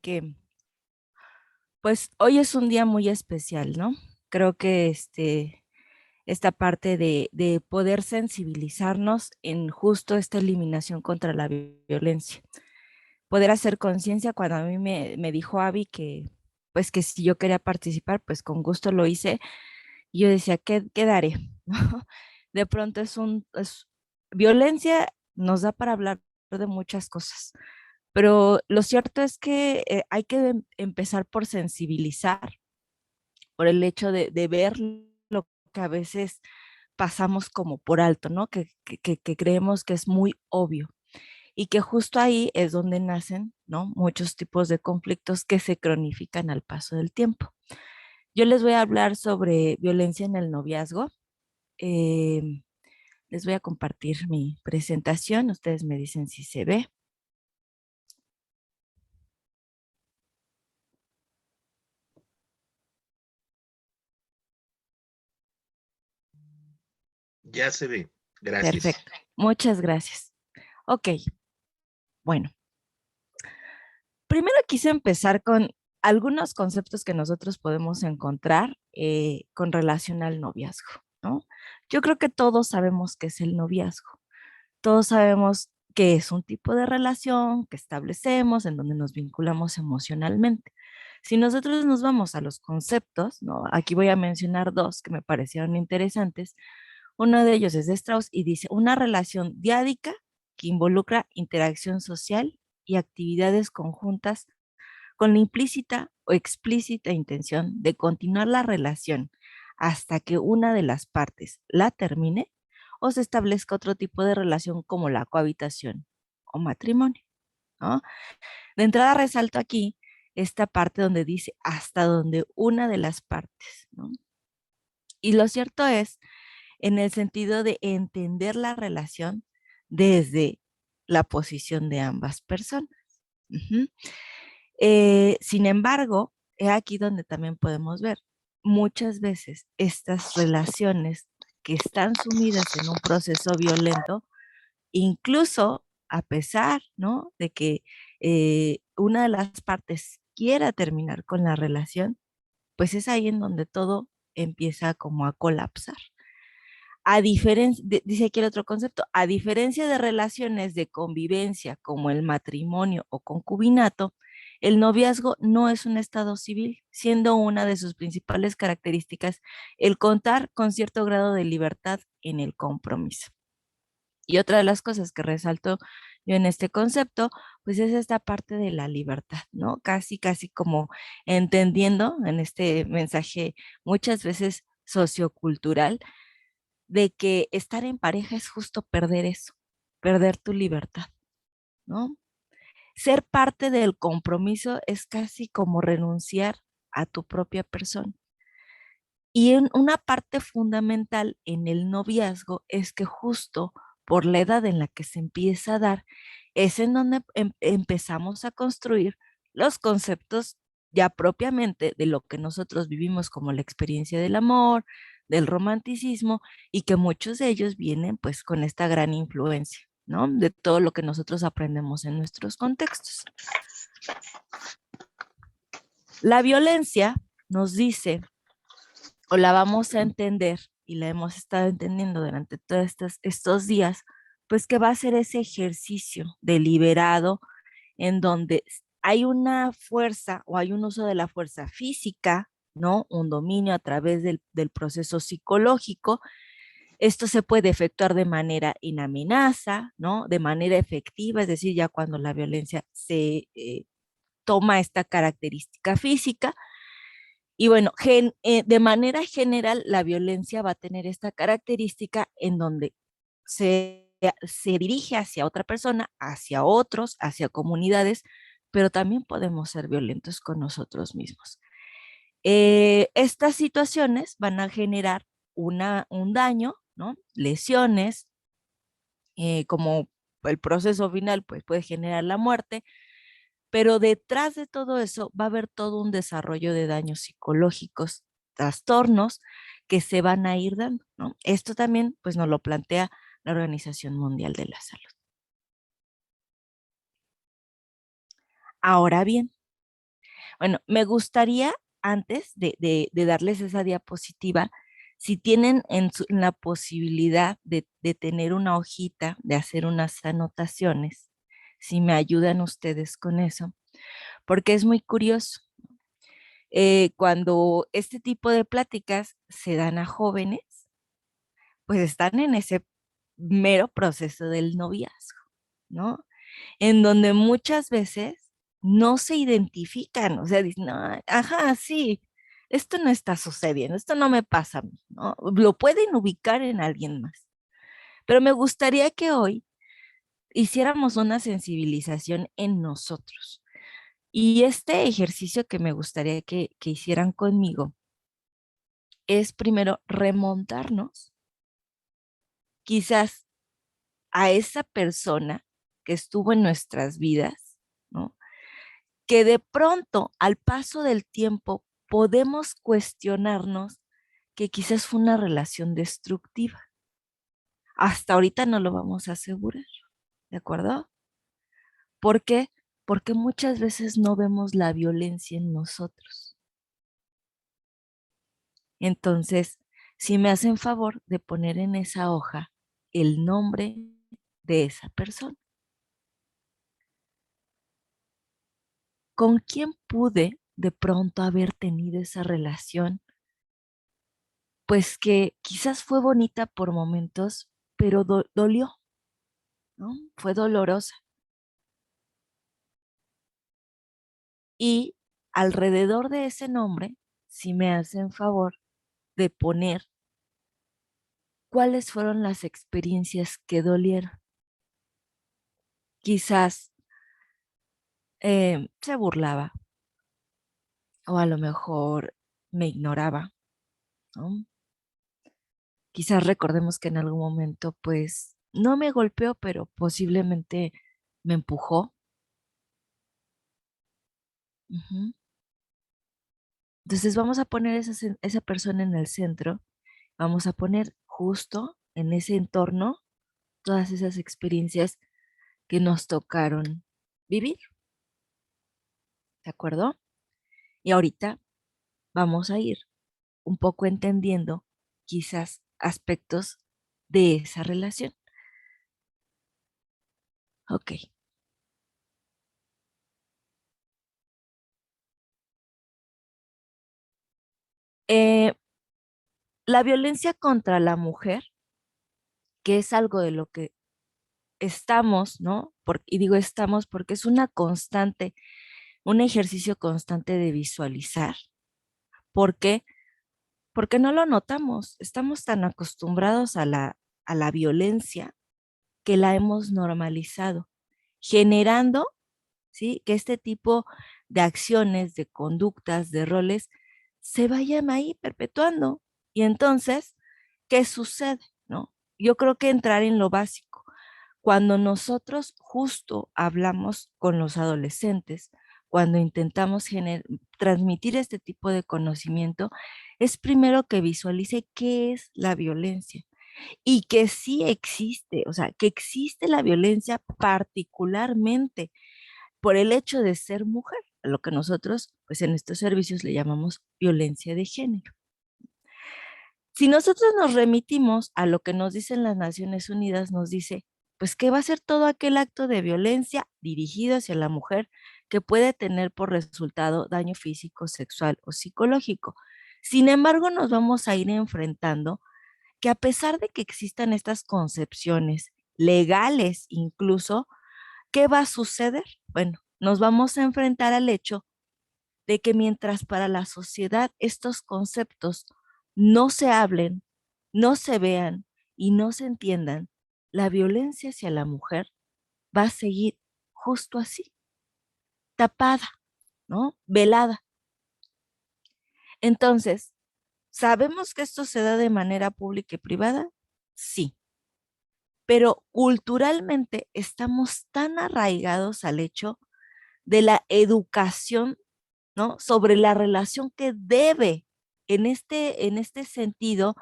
que pues hoy es un día muy especial, ¿no? Creo que esta parte de poder sensibilizarnos en justo esta eliminación contra la violencia. Poder hacer conciencia cuando a mí me dijo Abby que, pues que si yo quería participar, pues con gusto lo hice. Y yo decía, ¿qué daré? ¿No? De pronto violencia nos da para hablar de muchas cosas, pero lo cierto es que hay que empezar por sensibilizar, por el hecho de ver lo que a veces pasamos como por alto, ¿no? Que creemos que es muy obvio y que justo ahí es donde nacen, ¿no? Muchos tipos de conflictos que se cronifican al paso del tiempo. Yo les voy a hablar sobre violencia en el noviazgo. Em, Les voy a compartir mi presentación. Ustedes me dicen si se ve. Ya se ve. Gracias. Perfecto. Muchas gracias. Ok, bueno. Primero quise empezar con algunos conceptos que nosotros podemos encontrar con relación al noviazgo, ¿no? Yo creo que todos sabemos qué es el noviazgo. Todos sabemos que es un tipo de relación que establecemos en donde nos vinculamos emocionalmente. Si nosotros nos vamos a los conceptos, ¿no? Aquí voy a mencionar dos que me parecieron interesantes. Uno de ellos es de Strauss y dice una relación diádica que involucra interacción social y actividades conjuntas con la implícita o explícita intención de continuar la relación hasta que una de las partes la termine o se establezca otro tipo de relación como la cohabitación o matrimonio, ¿no? De entrada resalto aquí esta parte donde dice hasta donde una de las partes, ¿no? Y lo cierto es en el sentido de entender la relación desde la posición de ambas personas. Ujú. Sin embargo, es aquí donde también podemos ver muchas veces estas relaciones que están sumidas en un proceso violento, incluso a pesar, ¿no? De que una de las partes quiera terminar con la relación, pues es ahí en donde todo empieza como a colapsar. A diferencia, dice aquí el otro concepto, a diferencia de relaciones de convivencia como el matrimonio o concubinato, el noviazgo no es un estado civil, siendo una de sus principales características el contar con cierto grado de libertad en el compromiso. Y otra de las cosas que resalto yo en este concepto, pues es esta parte de la libertad, ¿no? Casi como entendiendo en este mensaje muchas veces sociocultural de que estar en pareja es justo perder eso, perder tu libertad, ¿no? Ser parte del compromiso es casi como renunciar a tu propia persona. Y una parte fundamental en el noviazgo es que justo por la edad en la que se empieza a dar, es en donde empezamos a construir los conceptos ya propiamente de lo que nosotros vivimos como la experiencia del amor, del romanticismo, y que muchos de ellos vienen pues con esta gran influencia, ¿no? De todo lo que nosotros aprendemos en nuestros contextos. La violencia nos dice o la vamos a entender y la hemos estado entendiendo durante todos estos días, pues que va a ser ese ejercicio deliberado en donde hay una fuerza o hay un uso de la fuerza física, ¿no? Un dominio a través del proceso psicológico. Esto se puede efectuar de manera inamenaza, ¿no? De manera efectiva, es decir, ya cuando la violencia se toma esta característica física, y bueno, de manera general, la violencia va a tener esta característica en donde se dirige hacia otra persona, hacia otros, hacia comunidades, pero también podemos ser violentos con nosotros mismos. Estas situaciones van a generar un daño, ¿no? Lesiones, como el proceso final, pues puede generar la muerte, pero detrás de todo eso va a haber todo un desarrollo de daños psicológicos, trastornos que se van a ir dando, ¿no? Esto también, pues, nos lo plantea la Organización Mundial de la Salud. Ahora bien, Bueno, me gustaría, antes de darles esa diapositiva, si tienen en la posibilidad de tener una hojita, de hacer unas anotaciones, si me ayudan ustedes con eso, porque es muy curioso. Cuando este tipo de pláticas se dan a jóvenes, pues están en ese mero proceso del noviazgo, ¿no? En donde muchas veces no se identifican, o sea, dicen, "No, ajá, sí, esto no está sucediendo, esto no me pasa a mí, ¿no? Lo pueden ubicar en alguien más. Pero me gustaría que hoy hiciéramos una sensibilización en nosotros. Y este ejercicio que me gustaría que hicieran conmigo es primero remontarnos quizás a esa persona que estuvo en nuestras vidas, ¿no? Que de pronto, al paso del tiempo, podemos cuestionarnos que quizás fue una relación destructiva. Hasta ahorita no lo vamos a asegurar, ¿de acuerdo? ¿Por qué? Porque muchas veces no vemos la violencia en nosotros. Entonces, si me hacen favor de poner en esa hoja el nombre de esa persona, ¿con quién pude de pronto haber tenido esa relación? Pues que quizás fue bonita por momentos, pero dolió, ¿no? Fue dolorosa. Y alrededor de ese nombre, si me hacen favor de poner cuáles fueron las experiencias que dolieron. Quizás se burlaba o a lo mejor me ignoraba, ¿no? Quizás recordemos que en algún momento, pues, no me golpeó, pero posiblemente me empujó. Ujú. Entonces vamos a poner esa persona en el centro, vamos a poner justo en ese entorno todas esas experiencias que nos tocaron vivir, ¿de acuerdo? Y ahorita vamos a ir un poco entendiendo quizás aspectos de esa relación. Ok. Eh, la violencia contra la mujer, que es algo de lo que estamos, ¿no? Y digo estamos porque es una constante, un ejercicio constante de visualizar. ¿Por qué? Porque no lo notamos. Estamos tan acostumbrados a la violencia que la hemos normalizado, generando, ¿sí? Que este tipo de acciones, de conductas, de roles, se vayan ahí perpetuando. Y entonces, ¿qué sucede? ¿No? Yo creo que entrar en lo básico. Cuando nosotros justo hablamos con los adolescentes, cuando intentamos transmitir este tipo de conocimiento, es primero que visualice qué es la violencia y que sí existe, o sea, que existe la violencia particularmente por el hecho de ser mujer, a lo que nosotros, pues en estos servicios le llamamos violencia de género. Si nosotros nos remitimos a lo que nos dicen las Naciones Unidas, nos dice, pues que va a ser todo aquel acto de violencia dirigido hacia la mujer que puede tener por resultado daño físico, sexual o psicológico. Sin embargo, nos vamos a ir enfrentando que a pesar de que existan estas concepciones legales incluso, ¿qué va a suceder? Bueno, nos vamos a enfrentar al hecho de que mientras para la sociedad estos conceptos no se hablen, no se vean y no se entiendan, la violencia hacia la mujer va a seguir justo así, tapada, ¿no? Velada. Entonces, ¿sabemos que esto se da de manera pública y privada? Sí, pero culturalmente estamos tan arraigados al hecho de la educación, ¿no? Sobre la relación que debe, en este sentido,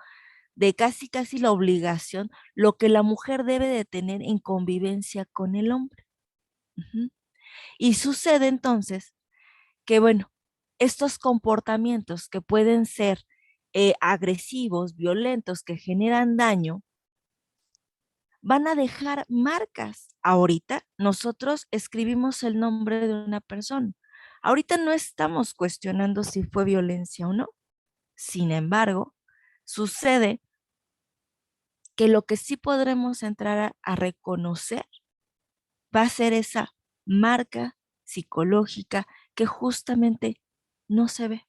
de casi casi la obligación, lo que la mujer debe de tener en convivencia con el hombre. Ujú. Y sucede entonces que, bueno, estos comportamientos que pueden ser agresivos, violentos, que generan daño, van a dejar marcas. Ahorita nosotros escribimos el nombre de una persona. Ahorita no estamos cuestionando si fue violencia o no. Sin embargo, sucede que lo que sí podremos entrar a reconocer va a ser esa marca psicológica que justamente no se ve.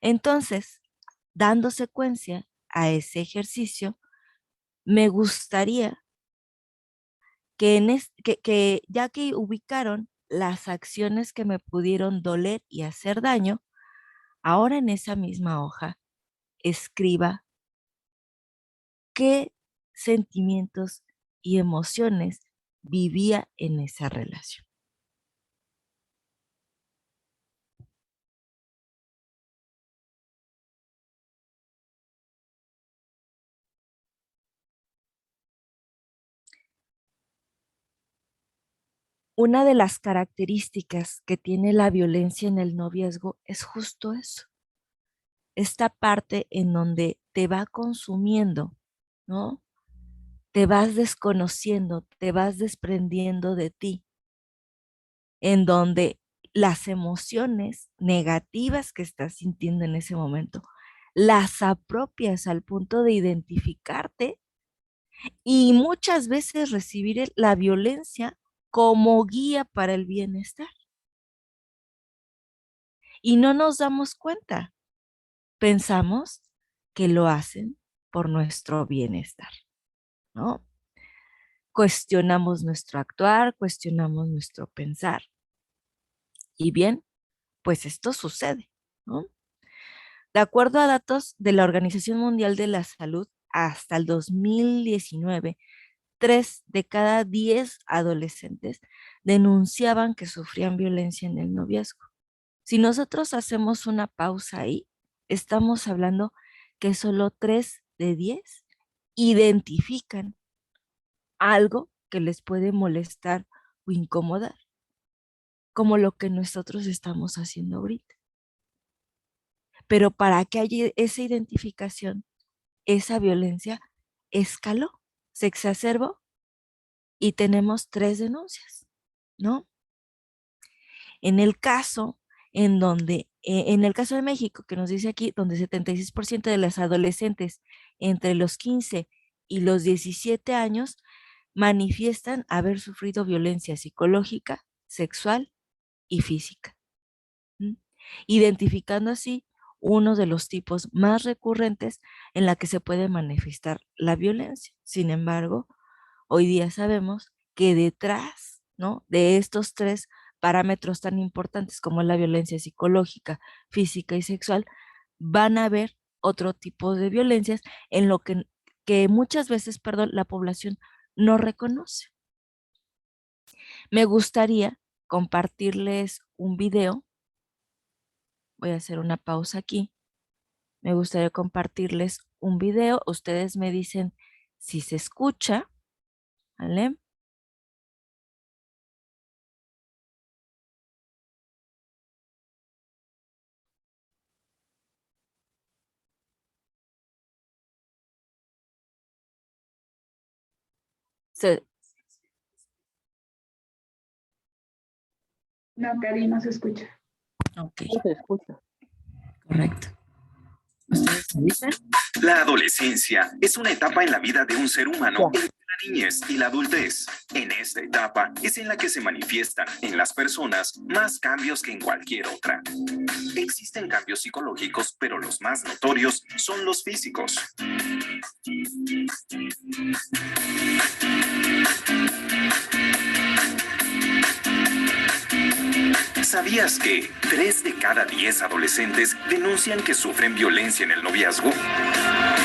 Entonces, dando secuencia a ese ejercicio, me gustaría que ya que ubicaron las acciones que me pudieron doler y hacer daño, ahora en esa misma hoja escriba qué sentimientos y emociones vivía en esa relación. Una de las características que tiene la violencia en el noviazgo es justo eso, esta parte en donde te va consumiendo, ¿no? Te vas desconociendo, te vas desprendiendo de ti, en donde las emociones negativas que estás sintiendo en ese momento las apropias al punto de identificarte y muchas veces recibir la violencia como guía para el bienestar. Y no nos damos cuenta. Pensamos que lo hacen por nuestro bienestar, ¿no? Cuestionamos nuestro actuar, cuestionamos nuestro pensar. Y bien, pues esto sucede, ¿no? De acuerdo a datos de la Organización Mundial de la Salud, hasta el 2019, 3 de cada 10 adolescentes denunciaban que sufrían violencia en el noviazgo. Si nosotros hacemos una pausa ahí, estamos hablando que solo 3 de 10 identifican algo que les puede molestar o incomodar, como lo que nosotros estamos haciendo ahorita. Pero para que haya esa identificación, esa violencia escaló, se exacerbó y tenemos 3 denuncias, ¿no? En el caso en el caso de México, que nos dice aquí, donde 76% de las adolescentes entre los 15 y los 17 años manifiestan haber sufrido violencia psicológica, sexual y física, ¿m? Identificando así uno de los tipos más recurrentes en la que se puede manifestar la violencia. Sin embargo, hoy día sabemos que detrás, ¿no?, de estos 3 parámetros tan importantes como la violencia psicológica, física y sexual, van a haber otro tipo de violencias en lo que muchas veces, perdón, la población no reconoce. Me gustaría compartirles un video. Voy a hacer una pausa aquí. Me gustaría compartirles un video. Ustedes me dicen si se escucha, ¿vale? Se, No, Cari, no se escucha. ok, No se escucha. correcto. ¿Ustedes me dicen? La adolescencia es una etapa en la vida de un ser humano entre la niñez y la adultez. En esta etapa es en la que se manifiestan en las personas más cambios que en cualquier otra. Existen cambios psicológicos, pero los más notorios son los físicos. ¿Sabías que 3 de cada 10 adolescentes denuncian que sufren violencia en el noviazgo?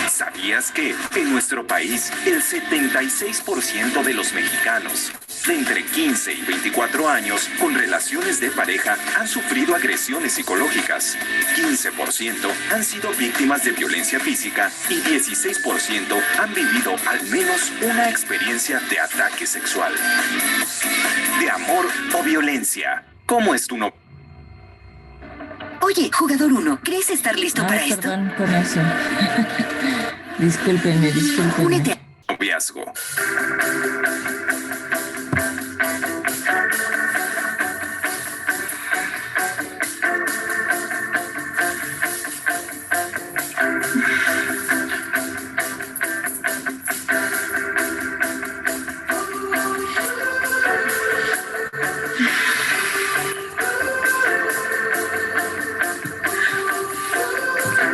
¿Sabías que en nuestro país el 76% de los mexicanos de entre 15 y 24 años con relaciones de pareja han sufrido agresiones psicológicas? 15% han sido víctimas de violencia física y 16% han vivido al menos una experiencia de ataque sexual. ¿De amor o violencia? ¿Cómo es tu Oye, jugador 1, ¿crees estar listo para esto? Perdón con eso. Discúlpenme. Únete a noviazgo.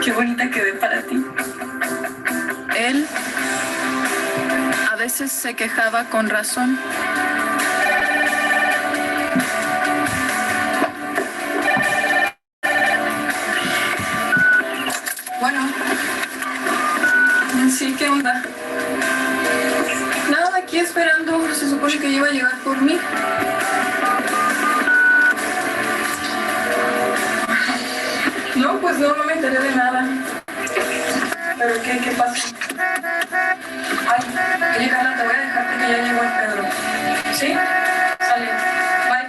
Qué bonita quedé para ti. Él a veces se quejaba con razón. Bueno, sí, ¿qué onda? Nada, aquí esperando. Se supone que iba a llegar por mí. No, pues no me enteré de nada. ¿Pero qué pasa? Ay, oye, Carla, te voy a dejar porque ya llegó el Pedro. ¿Sí? Sale. Bye.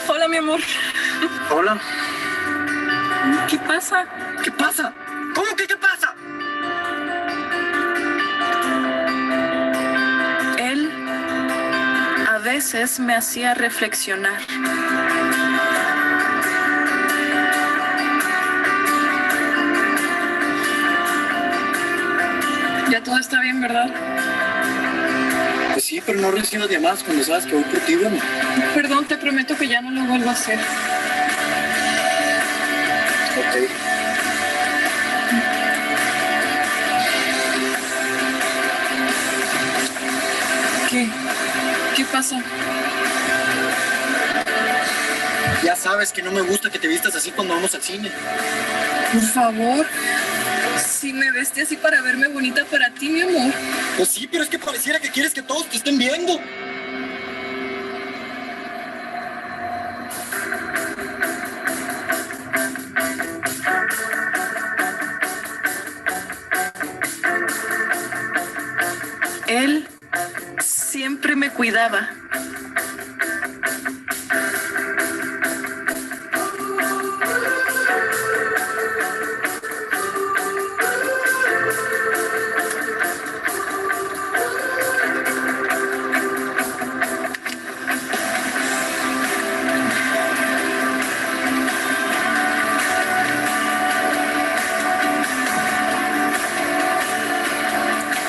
Hola, mi amor. Hola. ¿Qué pasa? ¿Qué pasa? ¿Cómo que qué pasa? Él a veces me hacía reflexionar. Ya todo está bien, ¿verdad? Pues sí, pero no recibas llamadas cuando sabes que voy por ti, bueno. Perdón, te prometo que ya no lo vuelvo a hacer. Ok. ¿Qué? ¿Qué pasa? Ya sabes que no me gusta que te vistas así cuando vamos al cine. Por favor. Si me veste así para verme bonita para ti, mi amor. Pues sí, pero es que pareciera que quieres que todos te estén viendo. Él siempre me cuidaba.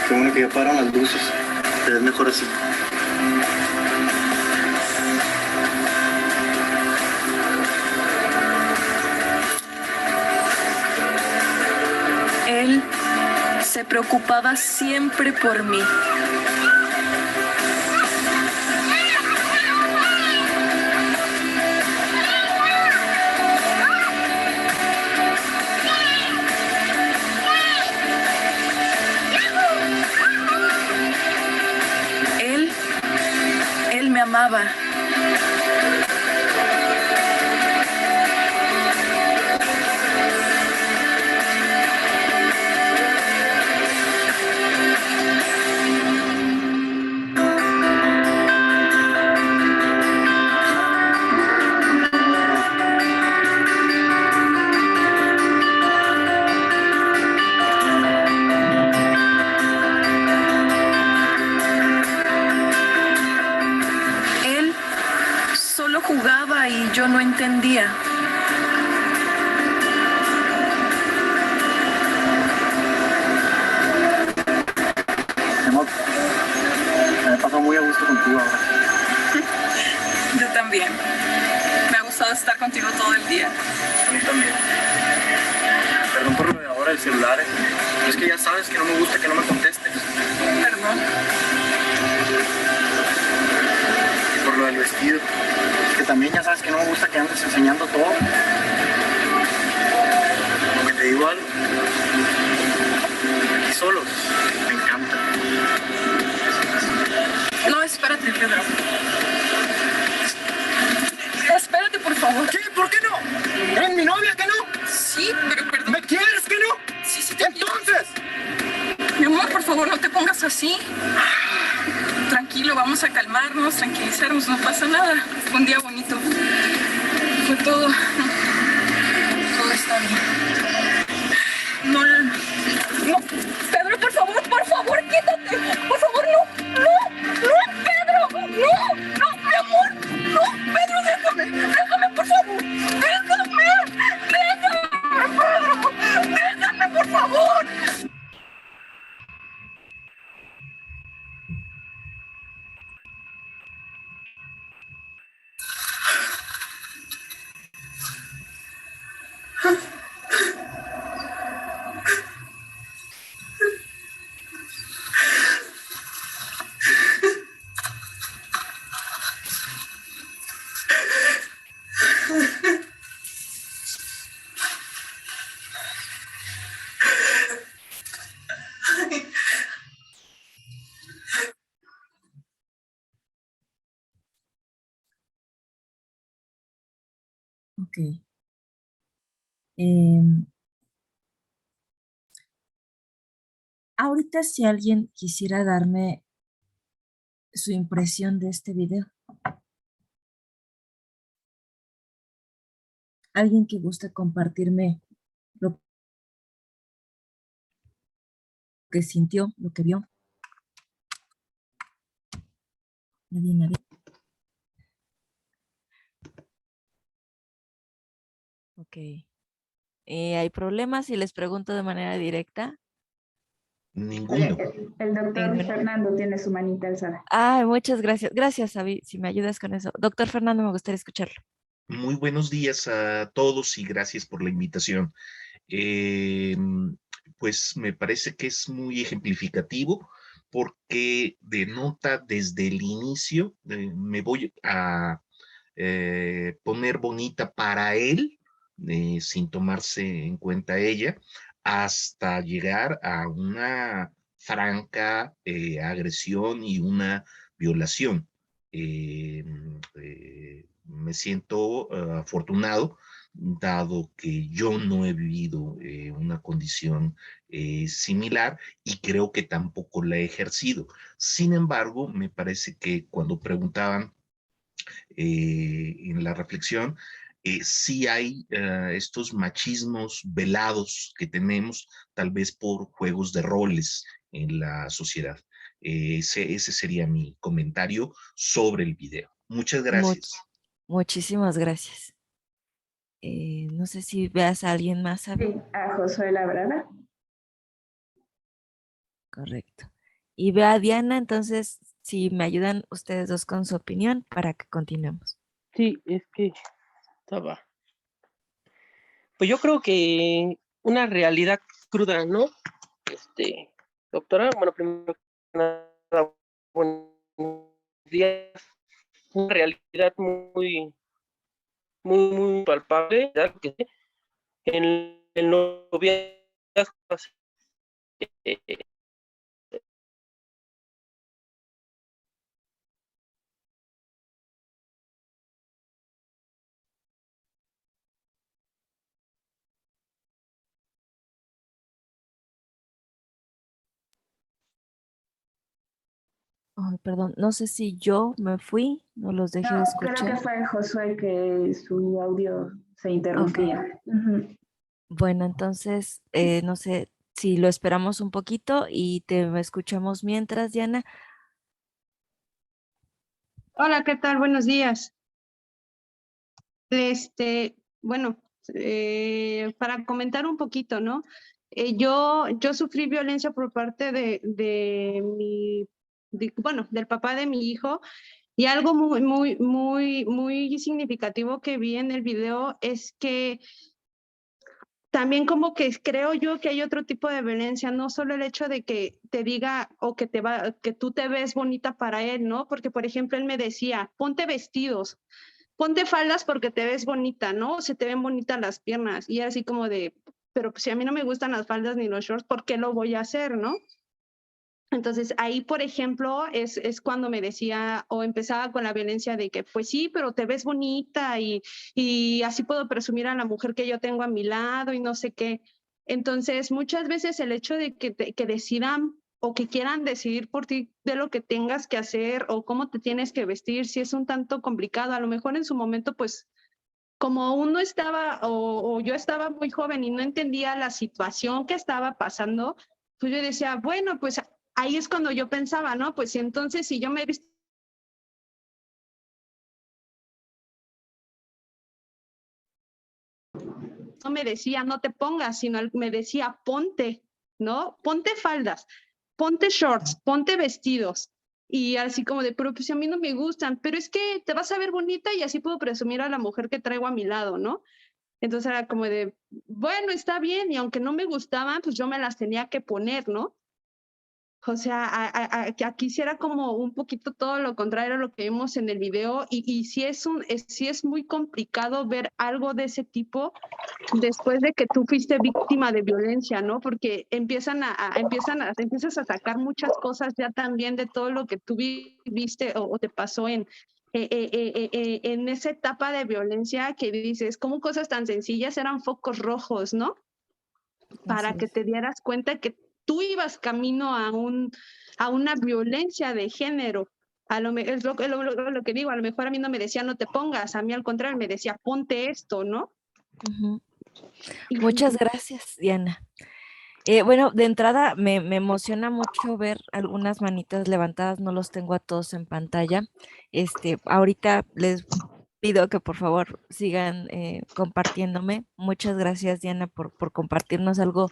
Qué bueno que ya pararon las luces. Te ves mejor así. Él se preocupaba siempre por mí. Él me amaba. Él solo jugaba y yo no entendía. Amor, me pasó muy a gusto contigo ahora. Yo también. Me ha gustado estar contigo todo el día. A mí también. Perdón por lo de ahora del celular. Pero es que ya sabes que no me gusta que no me contestes. Perdón. Y por lo del vestido. Que también ya sabes que no me gusta que andes enseñando todo. Porque te digo algo. Aquí solos me encanta. por favor, no te pongas así. Tranquilo, vamos a calmarnos, tranquilizarnos, no pasa nada. Fue un día bonito. Fue todo. Todo está bien. No, Pedro, por favor, quítate. Por favor, no, Pedro, no, mi amor, no, Pedro, déjame, por favor, déjame, por favor. Ok. Ahorita si alguien quisiera darme su impresión de este video. Alguien que guste compartirme lo que sintió, lo que vio. Nadie. Ok. ¿Hay problemas si les pregunto de manera directa? Ninguno. El doctor Fernando tiene su manita alzada. Muchas gracias. Gracias, Abby, si me ayudas con eso. Doctor Fernando, me gustaría escucharlo. Muy buenos días a todos y gracias por la invitación. Pues me parece que es muy ejemplificativo porque denota desde el inicio, me voy a poner bonita para él, sin tomarse en cuenta ella, hasta llegar a una franca agresión y una violación. Me siento afortunado, dado que yo no he vivido una condición similar y creo que tampoco la he ejercido. Sin embargo, me parece que cuando preguntaban en la reflexión, sí hay estos machismos velados que tenemos, tal vez por juegos de roles en la sociedad. Ese sería mi comentario sobre el video. Muchas gracias. Muchísimas gracias. No sé si veas a alguien más. Sí, a Josué Labrada. Correcto. Y ve a Diana, entonces, si me ayudan ustedes dos con su opinión para que continuemos. Sí, es que estaba. Pues yo creo que una realidad cruda, ¿no? Doctora, bueno, primero que nada, buenos días. Una realidad muy palpable, ¿verdad? Que en el noviazgo Perdón, no sé si yo me fui, no los dejé de escuchar. Creo que fue Josué que su audio se interrumpía. Okay. Bueno, entonces, no sé si lo esperamos un poquito y te escuchamos mientras, Diana. Hola, ¿qué tal? Buenos días. Bueno, para comentar un poquito, ¿no? Yo sufrí violencia por parte del papá de mi hijo, y algo muy significativo que vi en el video es que también como que creo yo que hay otro tipo de violencia, no solo el hecho de que te diga o que tú te ves bonita para él, ¿no? Porque, por ejemplo, él me decía, ponte vestidos, ponte faldas porque te ves bonita, ¿no? Se te ven bonitas las piernas. Y así como de, pero si a mí no me gustan las faldas ni los shorts, ¿por qué lo voy a hacer, no? Entonces ahí, por ejemplo, es cuando me decía o empezaba con la violencia de que, pues sí, pero te ves bonita y así puedo presumir a la mujer que yo tengo a mi lado y no sé qué. Entonces, muchas veces el hecho de que decidan o que quieran decidir por ti de lo que tengas que hacer o cómo te tienes que vestir, si es un tanto complicado. A lo mejor en su momento, pues, como uno estaba o yo estaba muy joven y no entendía la situación que estaba pasando, pues yo decía, bueno, pues ahí es cuando yo pensaba, ¿no? Pues entonces si yo me visto, no me decía no te pongas, sino me decía ponte, ¿no? Ponte faldas, ponte shorts, ponte vestidos. Y así como de, pero pues a mí no me gustan, pero es que te vas a ver bonita y así puedo presumir a la mujer que traigo a mi lado, ¿no? Entonces era como de, bueno, está bien, y aunque no me gustaban, pues yo me las tenía que poner, ¿no? O sea, aquí sí era como un poquito todo lo contrario a lo que vimos en el video y sí es muy complicado ver algo de ese tipo después de que tú fuiste víctima de violencia, ¿no? Porque empiezas a sacar muchas cosas ya también de todo lo que tú viviste o te pasó en esa etapa de violencia que dices, como cosas tan sencillas eran focos rojos, ¿no? Para Así que es. te dieras cuenta que tú ibas camino a una violencia de género. Es lo que digo, a lo mejor a mí no me decía no te pongas, a mí al contrario me decía ponte esto, ¿no? Ujú. Muchas gracias, Diana. Bueno, de entrada me emociona mucho ver algunas manitas levantadas, no los tengo a todos en pantalla. Ahorita les pido que por favor sigan compartiéndome. Muchas gracias, Diana, por compartirnos algo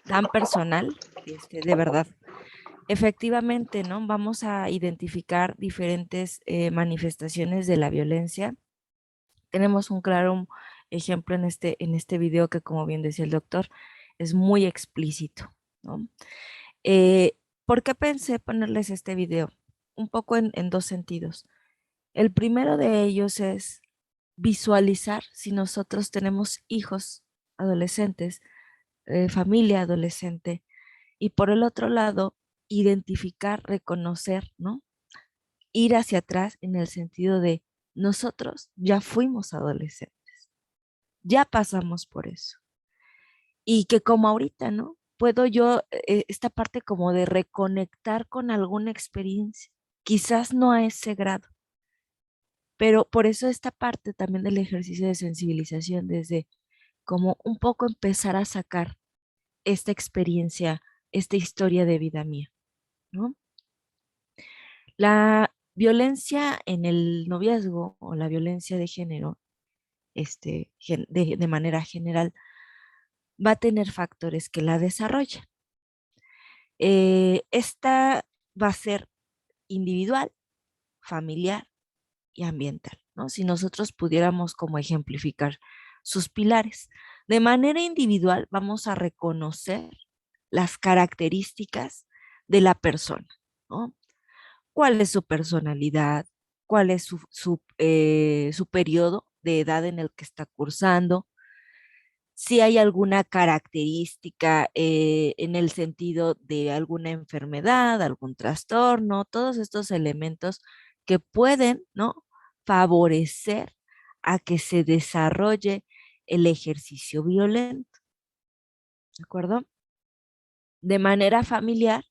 tan personal, de verdad. Efectivamente, ¿no? Vamos a identificar diferentes manifestaciones de la violencia. Tenemos un claro ejemplo en este video que, como bien decía el doctor, es muy explícito, ¿no? ¿Por qué pensé ponerles este video? Un poco en dos sentidos. El primero de ellos es visualizar si nosotros tenemos hijos adolescentes, familia adolescente, y por el otro lado, identificar, reconocer, ¿no? Ir hacia atrás en el sentido de nosotros ya fuimos adolescentes, ya pasamos por eso. Y que como ahorita, ¿no? Puedo yo, esta parte como de reconectar con alguna experiencia, quizás no a ese grado, pero por eso esta parte también del ejercicio de sensibilización, desde como un poco empezar a sacar esta experiencia, esta historia de vida mía, ¿no? La violencia en el noviazgo o la violencia de género, de manera general, va a tener factores que la desarrollan. Esta va a ser individual, familiar y ambiental, ¿no? Si nosotros pudiéramos como ejemplificar sus pilares. De manera individual, vamos a reconocer las características de la persona, ¿no? ¿Cuál es su personalidad? ¿Cuál es su periodo de edad en el que está cursando? Si hay alguna característica en el sentido de alguna enfermedad, algún trastorno, todos estos elementos que pueden, ¿no? Favorecer a que se desarrolle el ejercicio violento, ¿de acuerdo? De manera familiar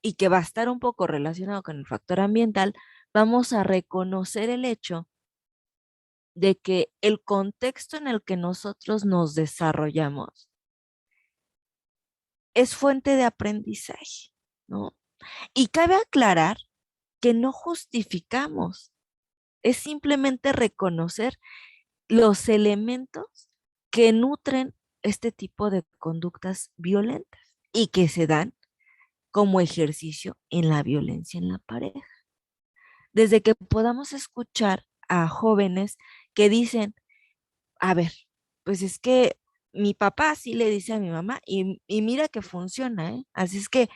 y que va a estar un poco relacionado con el factor ambiental, vamos a reconocer el hecho de que el contexto en el que nosotros nos desarrollamos es fuente de aprendizaje, ¿no? Y cabe aclarar que no justificamos, es simplemente reconocer los elementos que nutren este tipo de conductas violentas y que se dan como ejercicio en la violencia en la pareja. Desde que podamos escuchar a jóvenes que dicen, a ver, pues es que mi papá sí le dice a mi mamá y mira que funciona, ¿eh? Así es que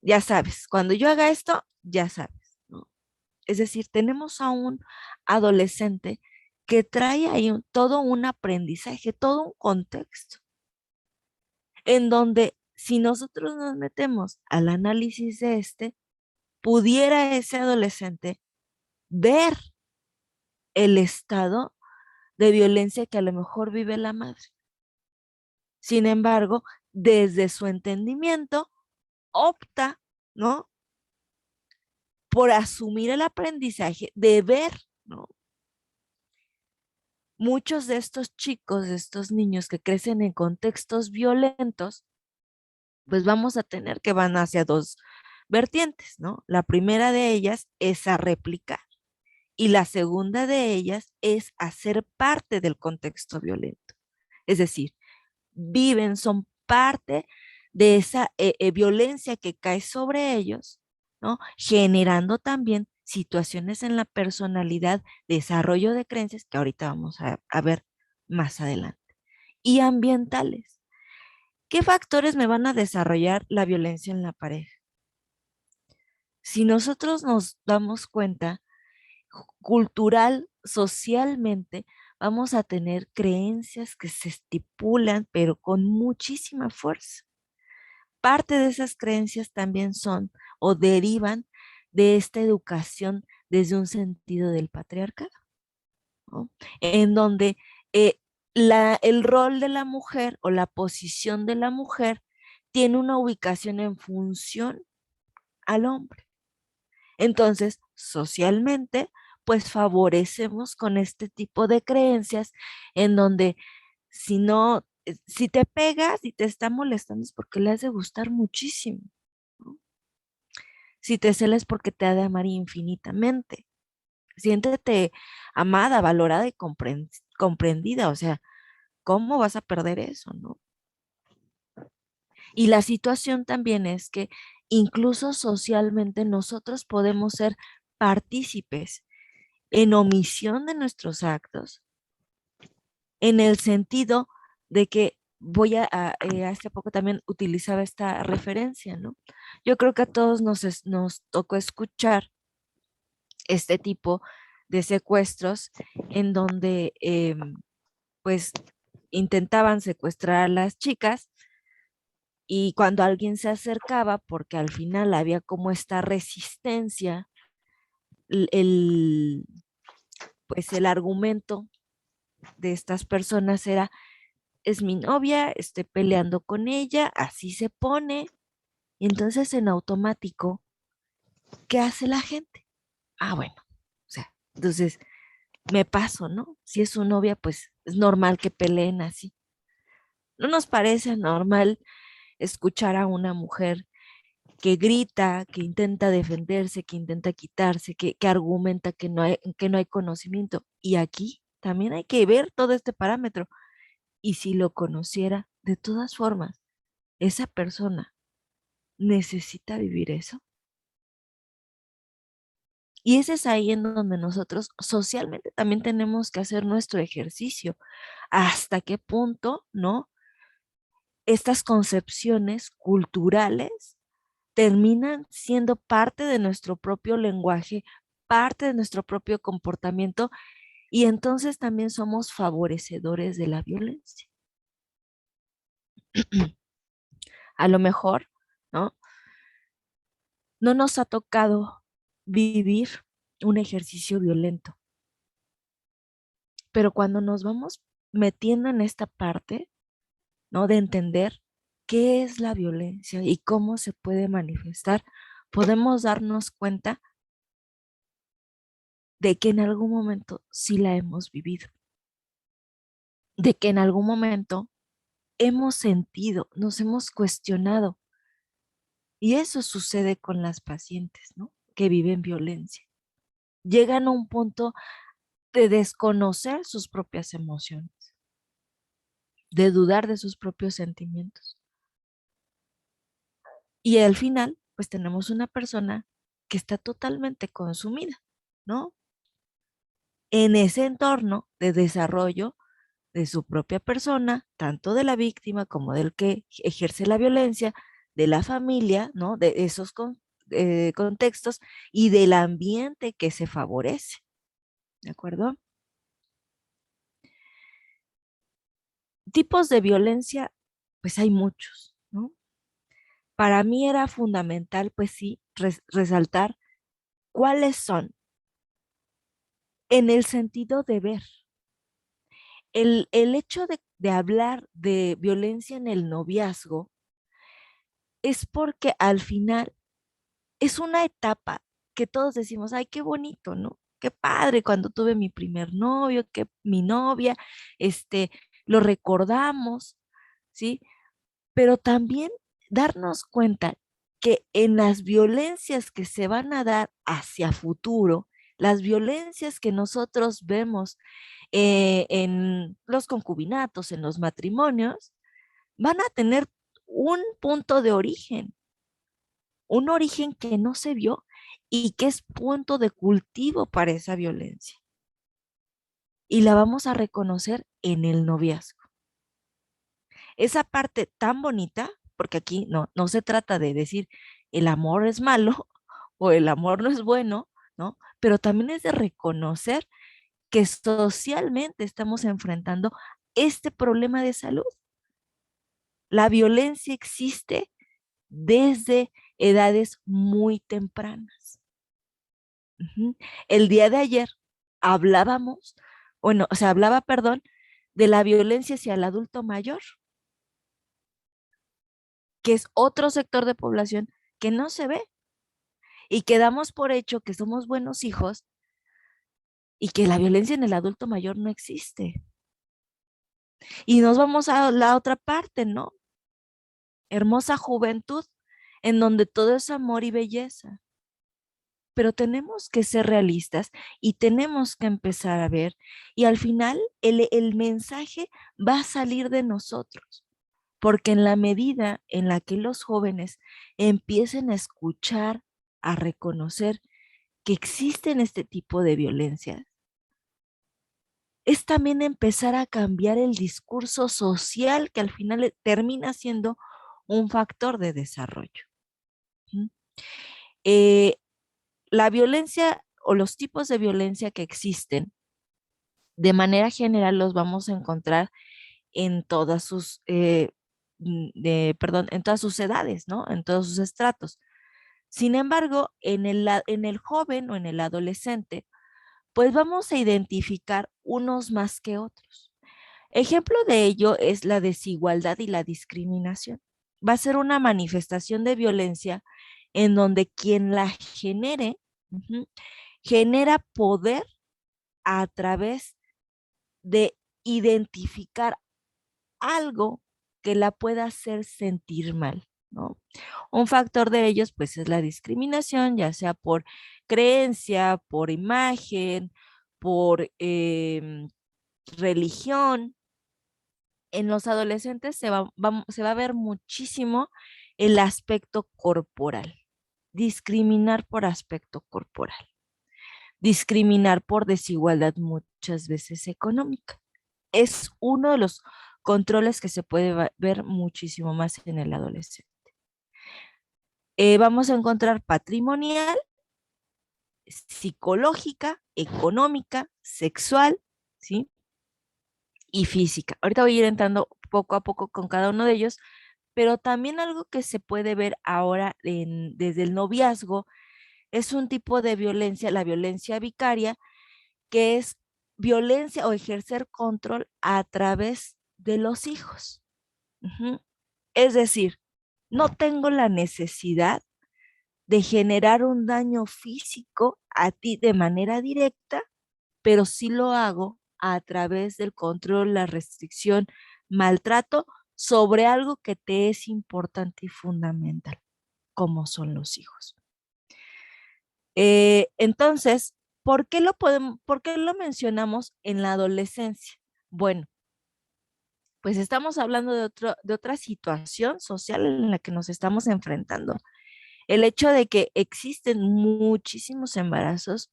ya sabes, cuando yo haga esto, ya sabes, ¿no? Es decir, tenemos a un adolescente que trae ahí todo un aprendizaje, todo un contexto, en donde si nosotros nos metemos al análisis de pudiera ese adolescente ver el estado de violencia que a lo mejor vive la madre. Sin embargo, desde su entendimiento, opta, ¿no? Por asumir el aprendizaje de ver, ¿no? Muchos de estos chicos, de estos niños que crecen en contextos violentos, pues vamos a tener que van hacia dos vertientes, ¿no? La primera de ellas es a replicar y la segunda de ellas es hacer parte del contexto violento. Es decir, viven, son parte de esa violencia que cae sobre ellos, ¿no? Generando también situaciones en la personalidad, desarrollo de creencias, que ahorita vamos a ver más adelante, y ambientales. ¿Qué factores me van a desarrollar la violencia en la pareja? Si nosotros nos damos cuenta, cultural, socialmente, vamos a tener creencias que se estipulan, pero con muchísima fuerza. Parte de esas creencias también son o derivan de esta educación desde un sentido del patriarcado, ¿no? En donde eh, el rol de la mujer o la posición de la mujer tiene una ubicación en función al hombre. Entonces, socialmente, pues favorecemos con este tipo de creencias en donde si no, si te pegas y te está molestando es porque le has de gustar muchísimo, ¿no? Si te celas es porque te ha de amar infinitamente. Siéntete amada, valorada y comprendida. O sea, ¿cómo vas a perder eso, no? Y la situación también es que incluso socialmente nosotros podemos ser partícipes en omisión de nuestros actos, en el sentido de que hace poco también utilizaba esta referencia, ¿no? Yo creo que a todos nos tocó escuchar este tipo de secuestros en donde pues intentaban secuestrar a las chicas y cuando alguien se acercaba, porque al final había como esta resistencia, el, el, pues el argumento de estas personas era, es mi novia, estoy peleando con ella, así se pone. Y entonces en automático, ¿qué hace la gente? Ah, bueno, o sea, entonces me paso, ¿no? Si es su novia, pues es normal que peleen así. ¿No nos parece normal escuchar a una mujer que grita, que intenta defenderse, que intenta quitarse, que argumenta que no hay conocimiento? Y aquí también hay que ver todo este parámetro. Y si lo conociera, de todas formas, esa persona necesita vivir eso. Y ese es ahí en donde nosotros socialmente también tenemos que hacer nuestro ejercicio. ¿Hasta qué punto, no? Estas concepciones culturales terminan siendo parte de nuestro propio lenguaje, parte de nuestro propio comportamiento, y entonces también somos favorecedores de la violencia. A lo mejor, ¿no? No nos ha tocado vivir un ejercicio violento, pero cuando nos vamos metiendo en esta parte, ¿no? De entender qué es la violencia y cómo se puede manifestar, podemos darnos cuenta de que en algún momento sí la hemos vivido, de que en algún momento hemos sentido, nos hemos cuestionado. Y eso sucede con las pacientes, ¿no? Que viven violencia. Llegan a un punto de desconocer sus propias emociones, de dudar de sus propios sentimientos. Y al final, pues tenemos una persona que está totalmente consumida, ¿no? En ese entorno de desarrollo de su propia persona, tanto de la víctima como del que ejerce la violencia, de la familia, ¿no? De esos contextos y del ambiente que se favorece, ¿de acuerdo? Tipos de violencia, pues hay muchos, ¿no? Para mí era fundamental, pues sí, resaltar cuáles son en el sentido de ver. El hecho de hablar de violencia en el noviazgo es porque al final es una etapa que todos decimos, ay, qué bonito, ¿no? Qué padre cuando tuve mi primer novio, que mi novia, este, lo recordamos, ¿sí? Pero también darnos cuenta que en las violencias que se van a dar hacia futuro, las violencias que nosotros vemos en los concubinatos, en los matrimonios, van a tener un punto de origen, un origen que no se vio y que es punto de cultivo para esa violencia. Y la vamos a reconocer en el noviazgo. Esa parte tan bonita, porque aquí no se trata de decir el amor es malo o el amor no es bueno, ¿no? Pero también es de reconocer que socialmente estamos enfrentando este problema de salud. La violencia existe desde edades muy tempranas. El día de ayer hablábamos, bueno, se hablaba, perdón, de la violencia hacia el adulto mayor, que es otro sector de población que no se ve y que damos por hecho que somos buenos hijos y que la violencia en el adulto mayor no existe. Y nos vamos a la otra parte, ¿no? Hermosa juventud, en donde todo es amor y belleza. Pero tenemos que ser realistas y tenemos que empezar a ver, y al final el mensaje va a salir de nosotros, porque en la medida en la que los jóvenes empiecen a escuchar, a reconocer que existen este tipo de violencia, es también empezar a cambiar el discurso social que al final termina siendo un factor de desarrollo. ¿Mm? Eh, la violencia o los tipos de violencia que existen, de manera general los vamos a encontrar en todas sus, perdón, en todas sus edades, ¿no? En todos sus estratos. Sin embargo, en el joven o en el adolescente, pues vamos a identificar unos más que otros. Ejemplo de ello es la desigualdad y la discriminación. Va a ser una manifestación de violencia en donde quien la genere, genera poder a través de identificar algo que la pueda hacer sentir mal, ¿no? Un factor de ellos, pues, es la discriminación, ya sea por creencia, por imagen, por religión. En los adolescentes se va a ver muchísimo el aspecto corporal, discriminar por aspecto corporal, discriminar por desigualdad muchas veces económica. Es uno de los controles que se puede ver muchísimo más en el adolescente. Vamos a encontrar patrimonial, psicológica, económica, sexual, ¿sí? Y física. Ahorita voy a ir entrando poco a poco con cada uno de ellos, pero también algo que se puede ver ahora desde el noviazgo es un tipo de violencia, la violencia vicaria, que es violencia o ejercer control a través de los hijos. Es decir, no tengo la necesidad de generar un daño físico a ti de manera directa, pero sí lo hago a través del control, la restricción, maltrato sobre algo que te es importante y fundamental, como son los hijos. Entonces, ¿por qué lo mencionamos en la adolescencia? Bueno, pues estamos hablando de otra situación social en la que nos estamos enfrentando. El hecho de que existen muchísimos embarazos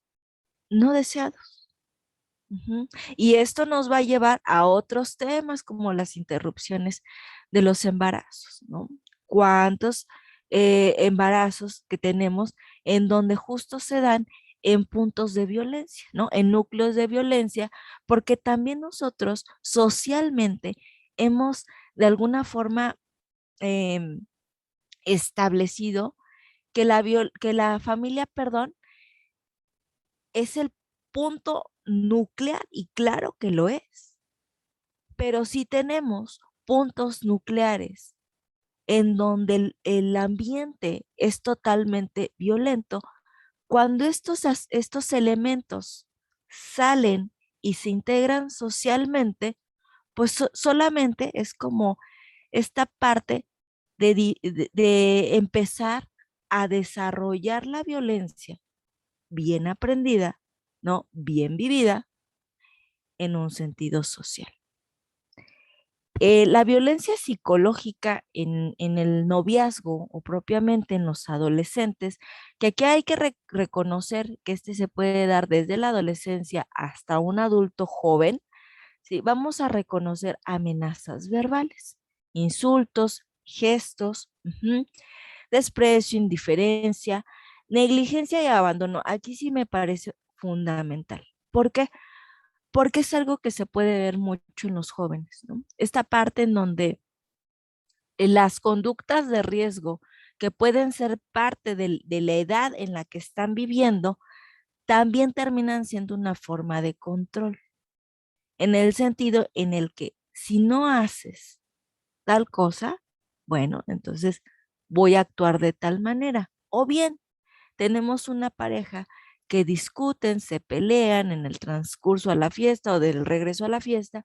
no deseados. Y esto nos va a llevar a otros temas como las interrupciones de los embarazos, ¿no? ¿Cuántos embarazos que tenemos en donde justo se dan en puntos de violencia, ¿no? En núcleos de violencia, porque también nosotros socialmente hemos de alguna forma establecido que que la familia, perdón, es el punto nuclear y claro que lo es. Pero si tenemos puntos nucleares en donde el ambiente es totalmente violento, cuando estos elementos salen y se integran socialmente, pues solamente es como esta parte de empezar a desarrollar la violencia bien aprendida, ¿no? Bien vivida en un sentido social. La violencia psicológica en el noviazgo o propiamente en los adolescentes, que aquí hay que reconocer que este se puede dar desde la adolescencia hasta un adulto joven, ¿sí? Vamos a reconocer amenazas verbales, insultos, gestos, desprecio, indiferencia, negligencia y abandono. Aquí sí me parece fundamental. ¿Por qué? Porque es algo que se puede ver mucho en los jóvenes, ¿no? Esta parte en donde las conductas de riesgo que pueden ser parte de la edad en la que están viviendo, también terminan siendo una forma de control, en el sentido en el que si no haces tal cosa, bueno, entonces voy a actuar de tal manera. O bien, tenemos una pareja que discuten, se pelean en el transcurso a la fiesta o del regreso a la fiesta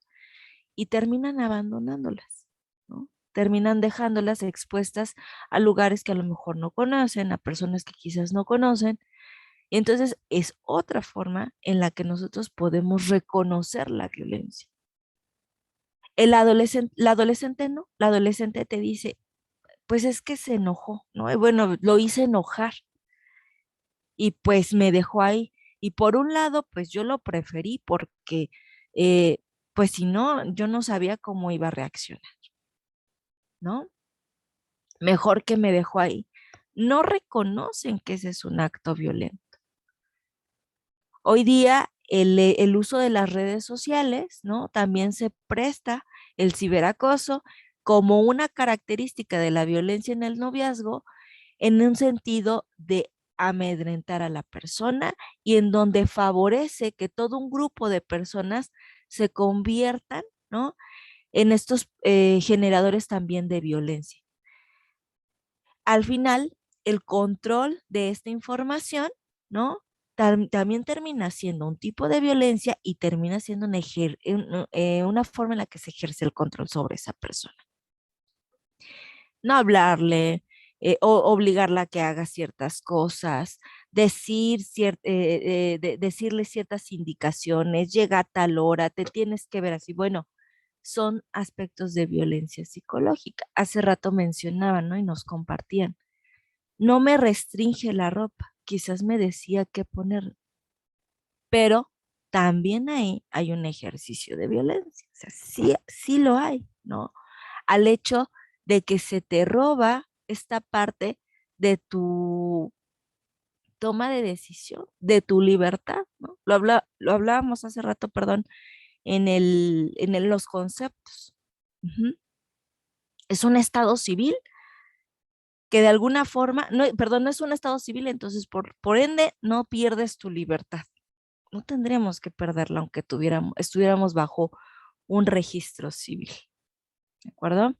y terminan abandonándolas, ¿no? Terminan dejándolas expuestas a lugares que a lo mejor no conocen, a personas que quizás no conocen. Y entonces es otra forma en la que nosotros podemos reconocer la violencia. La adolescente no, la adolescente te dice, pues es que se enojó, ¿no? Y bueno, lo hice enojar y pues me dejó ahí. Y por un lado, pues yo lo preferí porque, eh, pues si no, yo no sabía cómo iba a reaccionar, ¿no? Mejor que me dejó ahí. No reconocen que ese es un acto violento. Hoy día el uso de las redes sociales, ¿no? También se presta el ciberacoso como una característica de la violencia en el noviazgo en un sentido de amedrentar a la persona y en donde favorece que todo un grupo de personas se conviertan, ¿no? En estos generadores también de violencia. Al final, el control de esta información, ¿no? También termina siendo un tipo de violencia y termina siendo una forma en la que se ejerce el control sobre esa persona. No hablarle, obligarla a que haga ciertas cosas, decirle ciertas indicaciones, llega a tal hora, te tienes que ver así. Bueno, son aspectos de violencia psicológica. Hace rato mencionaban, ¿no? Y nos compartían. No me restringe la ropa, quizás me decía qué poner, pero también ahí hay un ejercicio de violencia. O sea, sí, sí lo hay, ¿no? Al hecho de que se te roba esta parte de tu toma de decisión, de tu libertad, ¿no? Lo hablábamos hace rato, perdón, en los conceptos. Ujú. Es un estado civil que de alguna forma, no, perdón, no es un estado civil, entonces por ende no pierdes tu libertad. No tendríamos que perderla aunque estuviéramos bajo un registro civil. ¿De acuerdo?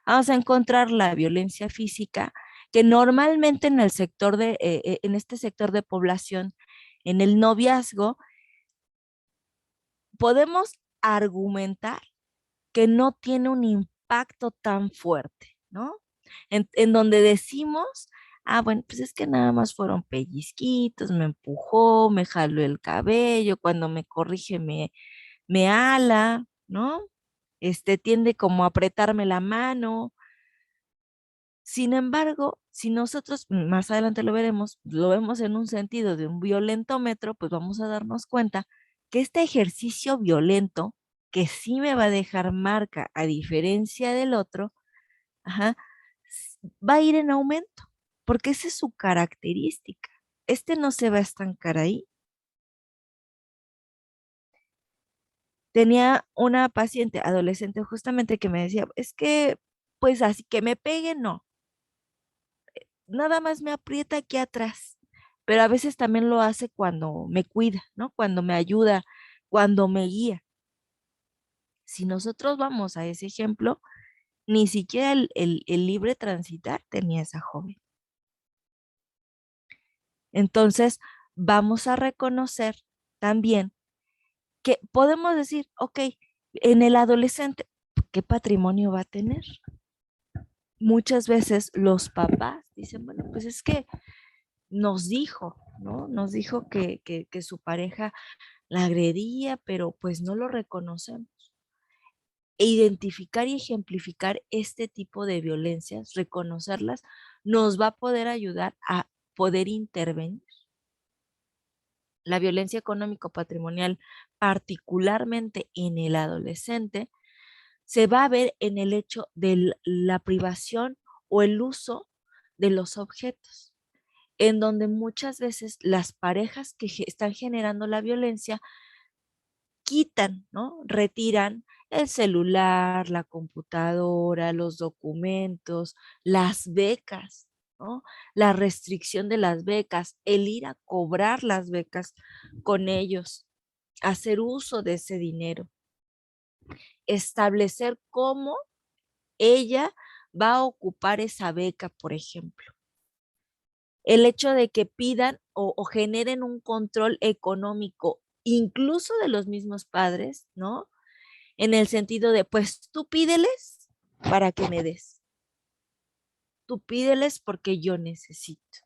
Vamos a encontrar la violencia física, que normalmente en este sector de población, en el noviazgo, podemos argumentar que no tiene un impacto tan fuerte, ¿no? En donde decimos, bueno, pues es que nada más fueron pellizquitos, me empujó, me jaló el cabello, cuando me corrige me ala, ¿no? Tiende como a apretarme la mano. Sin embargo, si nosotros, más adelante lo veremos, lo vemos en un sentido de un violentómetro, pues vamos a darnos cuenta que este ejercicio violento, que sí me va a dejar marca a diferencia del otro, ajá, va a ir en aumento, porque esa es su característica. No se va a estancar ahí. Tenía una paciente adolescente justamente que me decía, es que, pues así que me pegue, no, nada más me aprieta aquí atrás, pero a veces también lo hace cuando me cuida, ¿no? Cuando me ayuda, cuando me guía. Si nosotros vamos a ese ejemplo, Ni siquiera el libre transitar tenía esa joven. Entonces, vamos a reconocer también que podemos decir, ok, en el adolescente, ¿qué patrimonio va a tener? Muchas veces los papás dicen, bueno, pues es que nos dijo, ¿no? Nos dijo que su pareja la agredía, pero pues no lo reconocemos. E identificar y ejemplificar este tipo de violencias, reconocerlas, nos va a poder ayudar a poder intervenir. La violencia económico-patrimonial, particularmente en el adolescente, se va a ver en el hecho de la privación o el uso de los objetos, en donde muchas veces las parejas que están generando la violencia quitan, ¿no? Retiran el celular, la computadora, los documentos, las becas, ¿no? La restricción de las becas, el ir a cobrar las becas con ellos, hacer uso de ese dinero, establecer cómo ella va a ocupar esa beca, por ejemplo. El hecho de que pidan o generen un control económico, incluso de los mismos padres, ¿no? En el sentido de, pues tú pídeles para que me des. Tú pídeles porque yo necesito.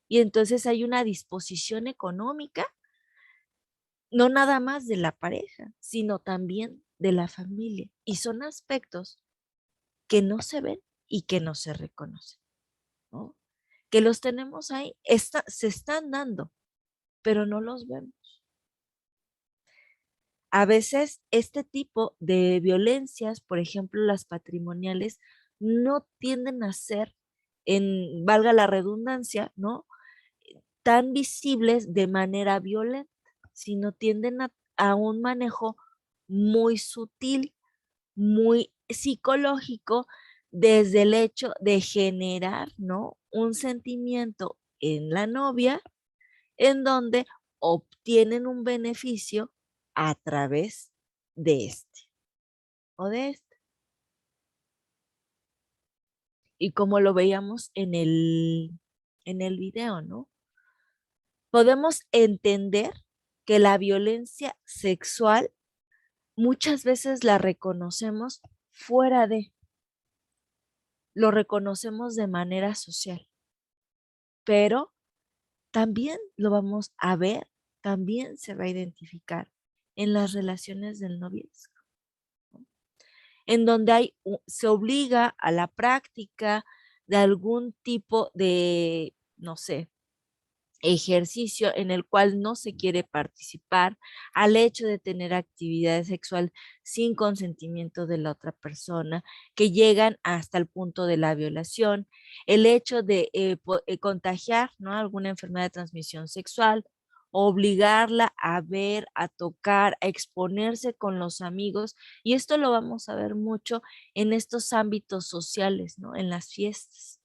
Y entonces hay una disposición económica, no nada más de la pareja, sino también de la familia. Y son aspectos que no se ven y que no se reconocen, ¿no? Que los tenemos ahí, se están dando, pero no los vemos. A veces este tipo de violencias, por ejemplo, las patrimoniales, no tienden a ser, valga la redundancia, ¿no? Tan visibles de manera violenta, sino tienden a un manejo muy sutil, muy psicológico, desde el hecho de generar, ¿no? Un sentimiento en la novia en donde obtienen un beneficio a través de este o de este. Y como lo veíamos en el video, ¿no? Podemos entender que la violencia sexual muchas veces la reconocemos fuera de, lo reconocemos de manera social, pero también lo vamos a ver, también se va a identificar en las relaciones del noviazgo, en donde se obliga a la práctica de algún tipo de, no sé, ejercicio en el cual no se quiere participar, al hecho de tener actividad sexual sin consentimiento de la otra persona, que llegan hasta el punto de la violación, el hecho de contagiar, ¿no? Alguna enfermedad de transmisión sexual, obligarla a ver, a tocar, a exponerse con los amigos, y esto lo vamos a ver mucho en estos ámbitos sociales, ¿no? En las fiestas,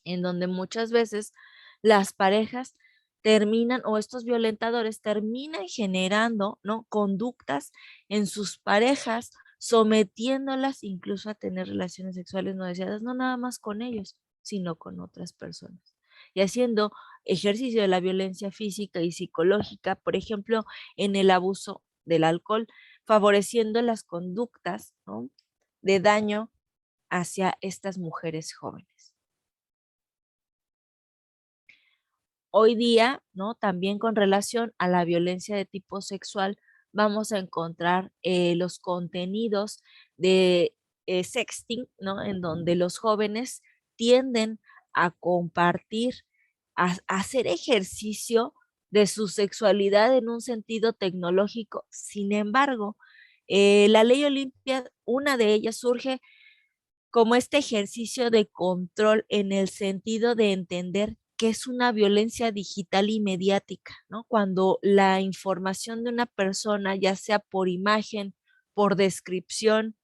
en donde muchas veces las parejas terminan o estos violentadores terminan generando, ¿no? Conductas en sus parejas, sometiéndolas incluso a tener relaciones sexuales no deseadas, no nada más con ellos, sino con otras personas. Y haciendo ejercicio de la violencia física y psicológica, por ejemplo, en el abuso del alcohol, favoreciendo las conductas, ¿no? De daño hacia estas mujeres jóvenes. Hoy día, ¿no? También con relación a la violencia de tipo sexual, vamos a encontrar los contenidos de sexting, ¿no? En donde los jóvenes tienden a compartir, a hacer ejercicio de su sexualidad en un sentido tecnológico. Sin embargo, la ley Olimpia, una de ellas surge como este ejercicio de control en el sentido de entender que es una violencia digital y mediática, ¿no? Cuando la información de una persona, ya sea por imagen, por descripción,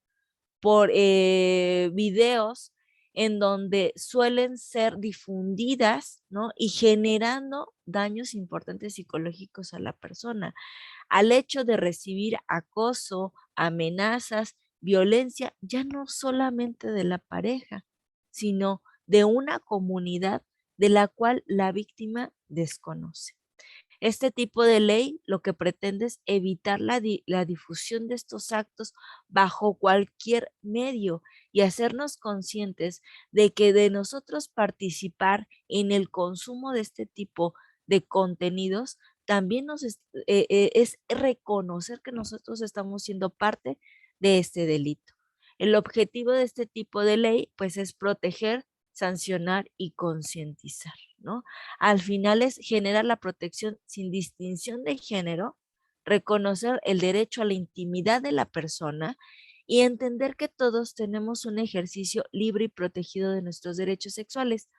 por videos, en donde suelen ser difundidas, ¿no? Y generando daños importantes psicológicos a la persona, al hecho de recibir acoso, amenazas violencia ya no solamente de la pareja, sino de una comunidad de la cual la víctima desconoce. Este tipo de ley lo que pretende es evitar la difusión de estos actos bajo cualquier medio y hacernos conscientes de que de nosotros participar en el consumo de este tipo de contenidos también es reconocer que nosotros estamos siendo parte de este delito. El objetivo de este tipo de ley, pues, es proteger, sancionar y concientizar, ¿no? Al final es generar la protección sin distinción de género, reconocer el derecho a la intimidad de la persona y entender que todos tenemos un ejercicio libre y protegido de nuestros derechos sexuales.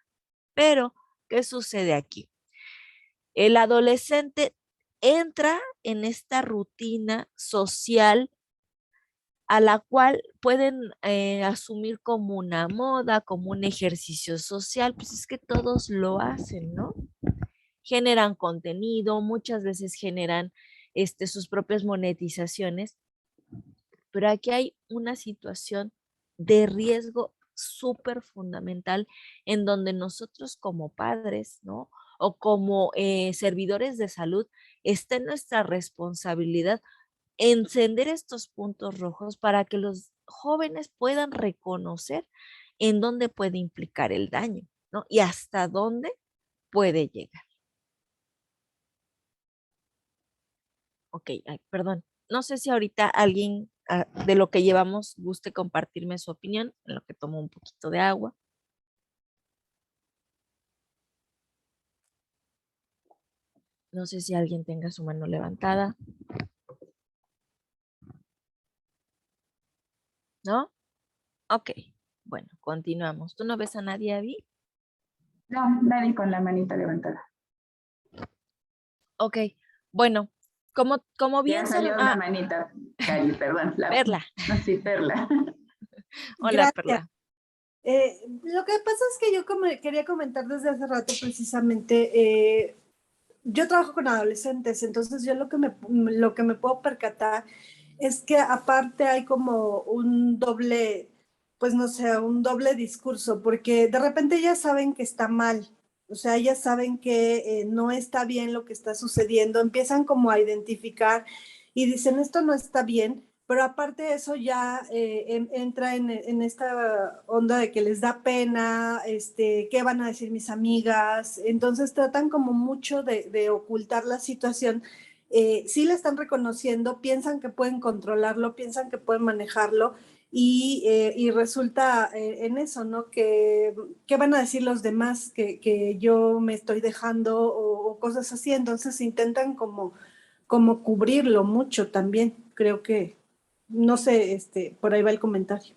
Pero, ¿qué sucede aquí? El adolescente entra en esta rutina social a la cual pueden asumir como una moda, como un ejercicio social, pues es que todos lo hacen, ¿no? Generan contenido, muchas veces generan sus propias monetizaciones, pero aquí hay una situación de riesgo súper fundamental en donde nosotros como padres, ¿no? O como servidores de salud, está en nuestra responsabilidad encender estos puntos rojos para que los jóvenes puedan reconocer en dónde puede implicar el daño, ¿no? Y hasta dónde puede llegar. Ok, ay, perdón. No sé si ahorita alguien de lo que llevamos guste compartirme su opinión, en lo que tomo un poquito de agua. No sé si alguien tenga su mano levantada. ¿No? Ok, bueno, continuamos. ¿Tú no ves a nadie, Abby? No, nadie con la manita levantada. Ok, bueno, como Ya bien salió una manita, Cari, perdón. Perla. No, sí, Perla. Hola, Gracias. Perla. Lo que pasa es que yo quería comentar desde hace rato precisamente, yo trabajo con adolescentes, entonces yo lo que me puedo percatar es que aparte hay como un doble, pues no sé, un doble discurso, porque de repente ya saben que está mal, o sea, ya saben que no está bien lo que está sucediendo, empiezan como a identificar y dicen, esto no está bien, pero aparte de eso ya entra en esta onda de que les da pena, qué van a decir mis amigas, entonces tratan como mucho de ocultar la situación. Sí la están reconociendo, piensan que pueden controlarlo, piensan que pueden manejarlo y resulta en eso, ¿no? ¿Qué van a decir los demás? Que yo me estoy dejando o cosas así, entonces intentan como cubrirlo mucho también, creo que, no sé, por ahí va el comentario.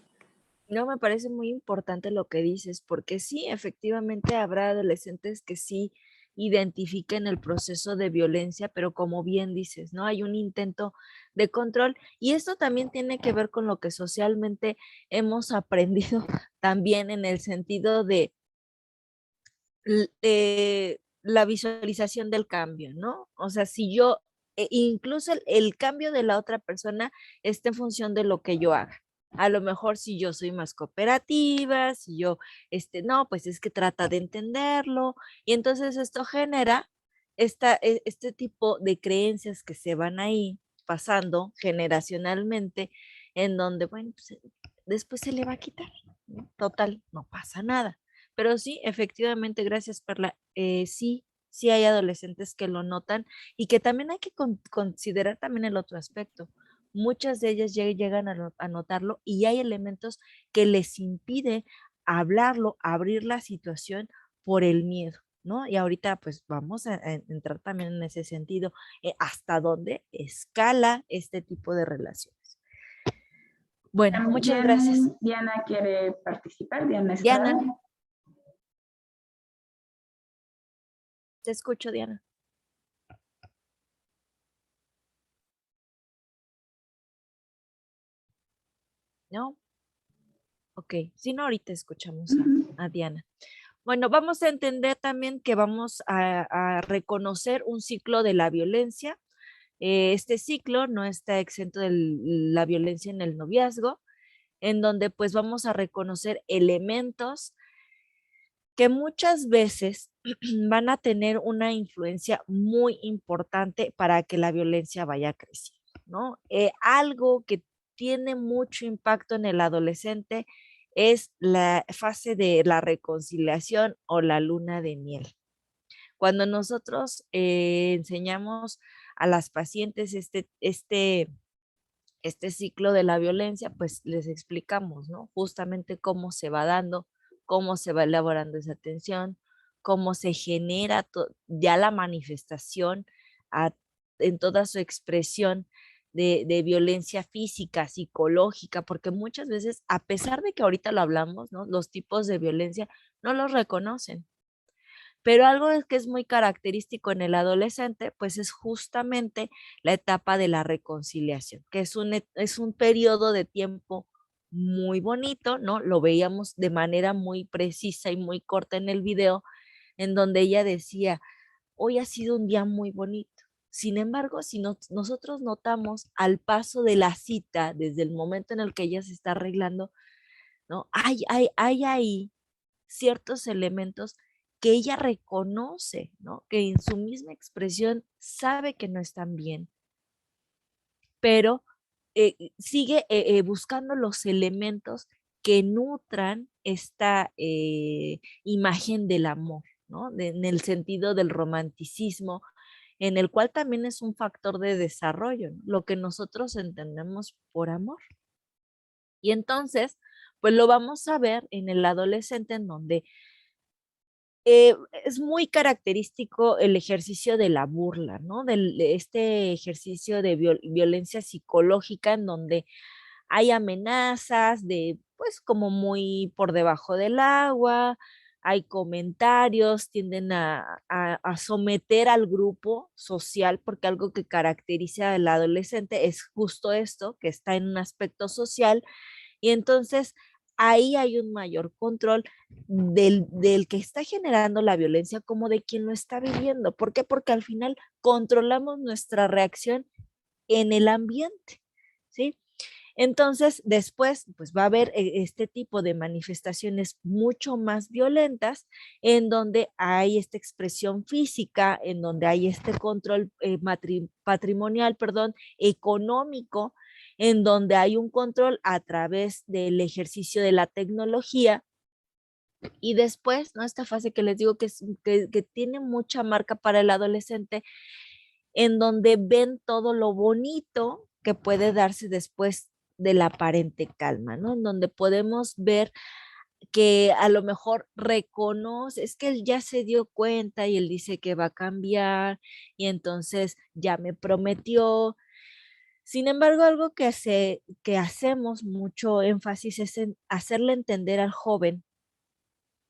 No, me parece muy importante lo que dices, porque sí, efectivamente habrá adolescentes que sí identifiquen el proceso de violencia, pero como bien dices, ¿no? Hay un intento de control y esto también tiene que ver con lo que socialmente hemos aprendido también en el sentido de la visualización del cambio, ¿no? O sea, si yo, incluso el cambio de la otra persona está en función de lo que yo haga. A lo mejor si yo soy más cooperativa, si yo, no, pues es que trata de entenderlo. Y entonces esto genera este tipo de creencias que se van ahí pasando generacionalmente, en donde, bueno, pues, después se le va a quitar, ¿no? Total, no pasa nada. Pero sí, efectivamente, gracias, Perla. Sí hay adolescentes que lo notan y que también hay que considerar también el otro aspecto. Muchas de ellas llegan a notarlo y hay elementos que les impide hablarlo, abrir la situación por el miedo, ¿no? Y ahorita pues vamos a entrar también en ese sentido, hasta dónde escala este tipo de relaciones. Bueno, muchas gracias. Diana quiere participar. Diana Diana. Estrada. Te escucho, Diana. ¿No? Ok, si no, ahorita escuchamos a Diana. Bueno, vamos a entender también que vamos a reconocer un ciclo de la violencia. Este ciclo no está exento de la violencia en el noviazgo. en donde pues vamos a reconocer elementos que muchas veces van a tener una influencia muy importante para que la violencia vaya creciendo, ¿no? Algo que tiene mucho impacto en el adolescente es la fase de la reconciliación o la luna de miel. Cuando nosotros enseñamos a las pacientes este ciclo de la violencia, pues les explicamos, ¿no? Justamente cómo se va dando, cómo se va elaborando esa tensión, cómo se genera ya la manifestación en toda su expresión de violencia física, psicológica, porque muchas veces, a pesar de que ahorita lo hablamos, ¿no? Los tipos de violencia no los reconocen. Pero algo que es muy característico en el adolescente, pues es justamente la etapa de la reconciliación, que es un periodo de tiempo muy bonito, ¿no? Lo veíamos de manera muy precisa y muy corta en el video, en donde ella decía, hoy ha sido un día muy bonito. Sin embargo, si nosotros notamos al paso de la cita, desde el momento en el que ella se está arreglando, ¿no? Hay ahí ciertos elementos que ella reconoce, ¿no? Que en su misma expresión sabe que no están bien, pero sigue buscando los elementos que nutran esta imagen del amor, ¿no? En el sentido del romanticismo, en el cual también es un factor de desarrollo, ¿no? Lo que nosotros entendemos por amor. Y entonces, pues lo vamos a ver en el adolescente, en donde es muy característico el ejercicio de la burla, ¿no? De este ejercicio de violencia psicológica, en donde hay amenazas de, pues, como muy por debajo del agua, hay comentarios, tienden a someter al grupo social, porque algo que caracteriza al adolescente es justo esto, que está en un aspecto social, y entonces ahí hay un mayor control del que está generando la violencia como de quien lo está viviendo. ¿Por qué? Porque al final controlamos nuestra reacción en el ambiente, ¿sí? Entonces, después, pues va a haber este tipo de manifestaciones mucho más violentas, en donde hay esta expresión física, en donde hay este control patrimonial, perdón, económico, en donde hay un control a través del ejercicio de la tecnología. Y después, ¿no? Esta fase que les digo que tiene mucha marca para el adolescente, en donde ven todo lo bonito que puede darse después de la aparente calma, ¿no? En donde podemos ver que a lo mejor reconoce, es que él ya se dio cuenta y él dice que va a cambiar y entonces ya me prometió. Sin embargo, algo que hacemos mucho énfasis es en hacerle entender al joven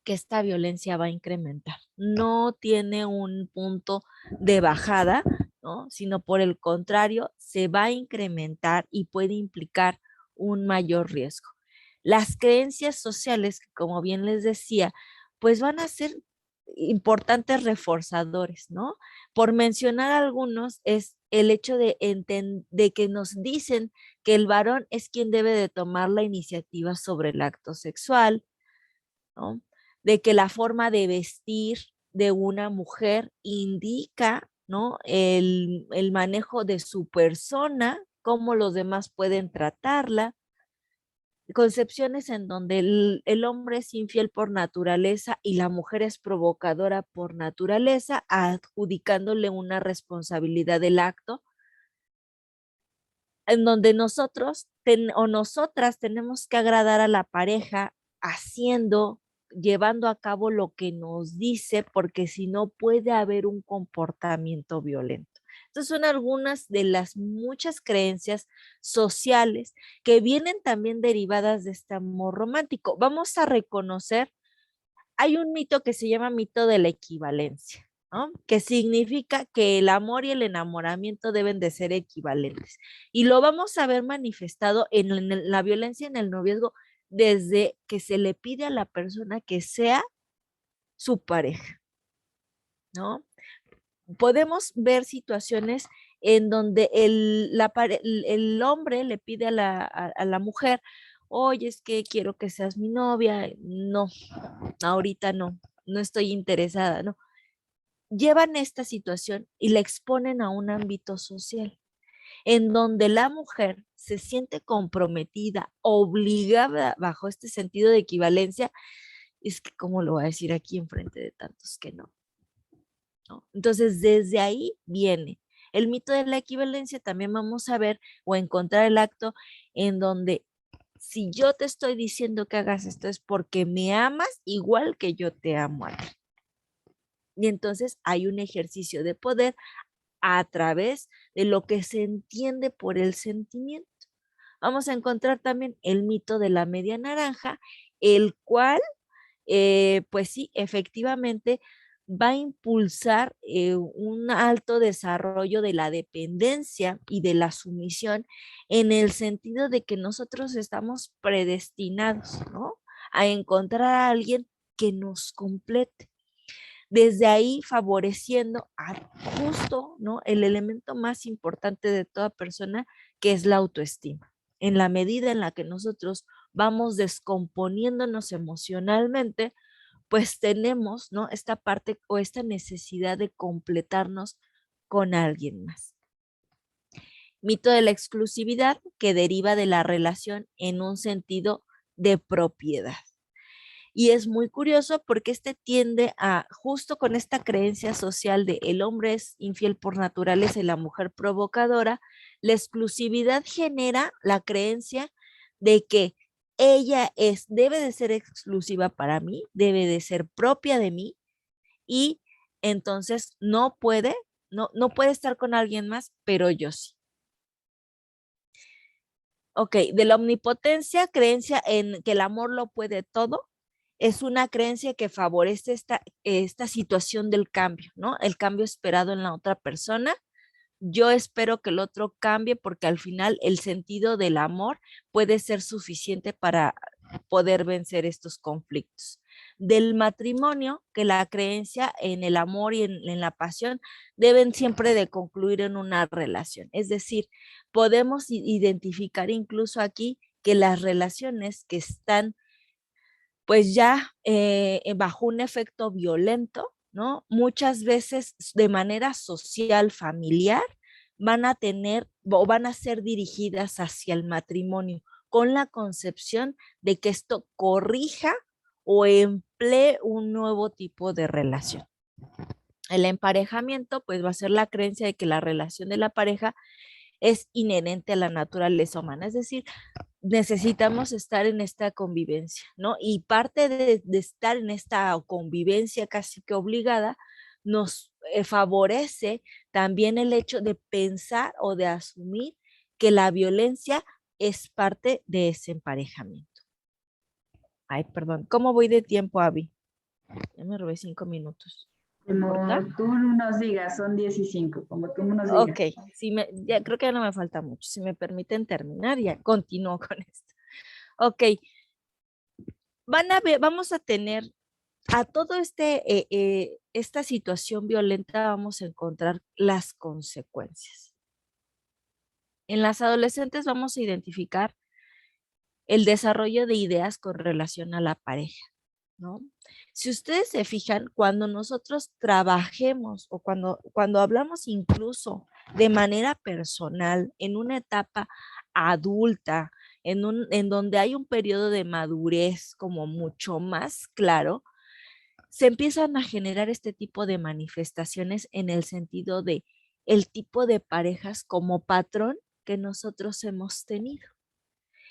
que esta violencia va a incrementar. No tiene un punto de bajada, ¿no? Sino por el contrario, se va a incrementar y puede implicar un mayor riesgo. Las creencias sociales, como bien les decía, pues van a ser importantes reforzadores, ¿no? Por mencionar algunos, es el hecho de que nos dicen que el varón es quien debe de tomar la iniciativa sobre el acto sexual, ¿no? De que la forma de vestir de una mujer indica, ¿no? El manejo de su persona, cómo los demás pueden tratarla. Concepciones en donde el hombre es infiel por naturaleza y la mujer es provocadora por naturaleza, adjudicándole una responsabilidad del acto, en donde nosotros o nosotras tenemos que agradar a la pareja haciendo, llevando a cabo lo que nos dice, porque si no puede haber un comportamiento violento. Estas son algunas de las muchas creencias sociales que vienen también derivadas de este amor romántico. Vamos a reconocer, hay un mito que se llama mito de la equivalencia, ¿no? Que significa que el amor y el enamoramiento deben de ser equivalentes. Y lo vamos a ver manifestado en la violencia en el noviazgo desde que se le pide a la persona que sea su pareja, ¿no? Podemos ver situaciones en donde el hombre le pide a la mujer, oye, es que quiero que seas mi novia. No, ahorita no estoy interesada, no. Llevan esta situación y la exponen a un ámbito social en donde la mujer se siente comprometida, obligada bajo este sentido de equivalencia. Es que, ¿cómo lo voy a decir aquí enfrente de tantos que no? ¿No? Entonces, desde ahí viene el mito de la equivalencia. También vamos a ver o encontrar el acto en donde si yo te estoy diciendo que hagas esto es porque me amas igual que yo te amo a ti. Y entonces hay un ejercicio de poder a través de lo que se entiende por el sentimiento. Vamos a encontrar también el mito de la media naranja, el cual, pues sí, efectivamente va a impulsar un alto desarrollo de la dependencia y de la sumisión en el sentido de que nosotros estamos predestinados, ¿no? A encontrar a alguien que nos complete. Desde ahí favoreciendo a justo, ¿no?, el elemento más importante de toda persona, que es la autoestima. En la medida en la que nosotros vamos descomponiéndonos emocionalmente, pues tenemos, ¿no?, esta parte o esta necesidad de completarnos con alguien más. Mito de la exclusividad, que deriva de la relación en un sentido de propiedad. Y es muy curioso porque este tiende a, justo con esta creencia social de el hombre es infiel por naturaleza y la mujer provocadora, la exclusividad genera la creencia de que ella debe de ser exclusiva para mí, debe de ser propia de mí, y entonces no puede estar con alguien más, pero yo sí. Ok, de la omnipotencia, creencia en que el amor lo puede todo, es una creencia que favorece esta situación del cambio, ¿no? El cambio esperado en la otra persona. Yo espero que el otro cambie porque al final el sentido del amor puede ser suficiente para poder vencer estos conflictos. Del matrimonio, que la creencia en el amor y en la pasión deben siempre de concluir en una relación. Es decir, podemos identificar incluso aquí que las relaciones que están pues ya bajo un efecto violento, ¿no? Muchas veces de manera social, familiar, van a tener o van a ser dirigidas hacia el matrimonio con la concepción de que esto corrija o emplee un nuevo tipo de relación. El emparejamiento, pues va a ser la creencia de que la relación de la pareja es inherente a la naturaleza humana, es decir, necesitamos estar en esta convivencia, ¿no? Y parte de estar en esta convivencia casi que obligada nos favorece también el hecho de pensar o de asumir que la violencia es parte de ese emparejamiento. Ay, perdón, ¿cómo voy de tiempo, Abby? Ya me robé 5 minutos. Como tú nos digas, son 15, como tú nos digas. Ok, ya creo que ya no me falta mucho. Si me permiten terminar, ya continúo con esto. Ok, vamos a tener a todo esta situación violenta, vamos a encontrar las consecuencias. En las adolescentes vamos a identificar el desarrollo de ideas con relación a la pareja, ¿no? Si ustedes se fijan, cuando nosotros trabajemos o cuando hablamos incluso de manera personal en una etapa adulta, en donde hay un periodo de madurez como mucho más claro, se empiezan a generar este tipo de manifestaciones en el sentido de el tipo de parejas como patrón que nosotros hemos tenido.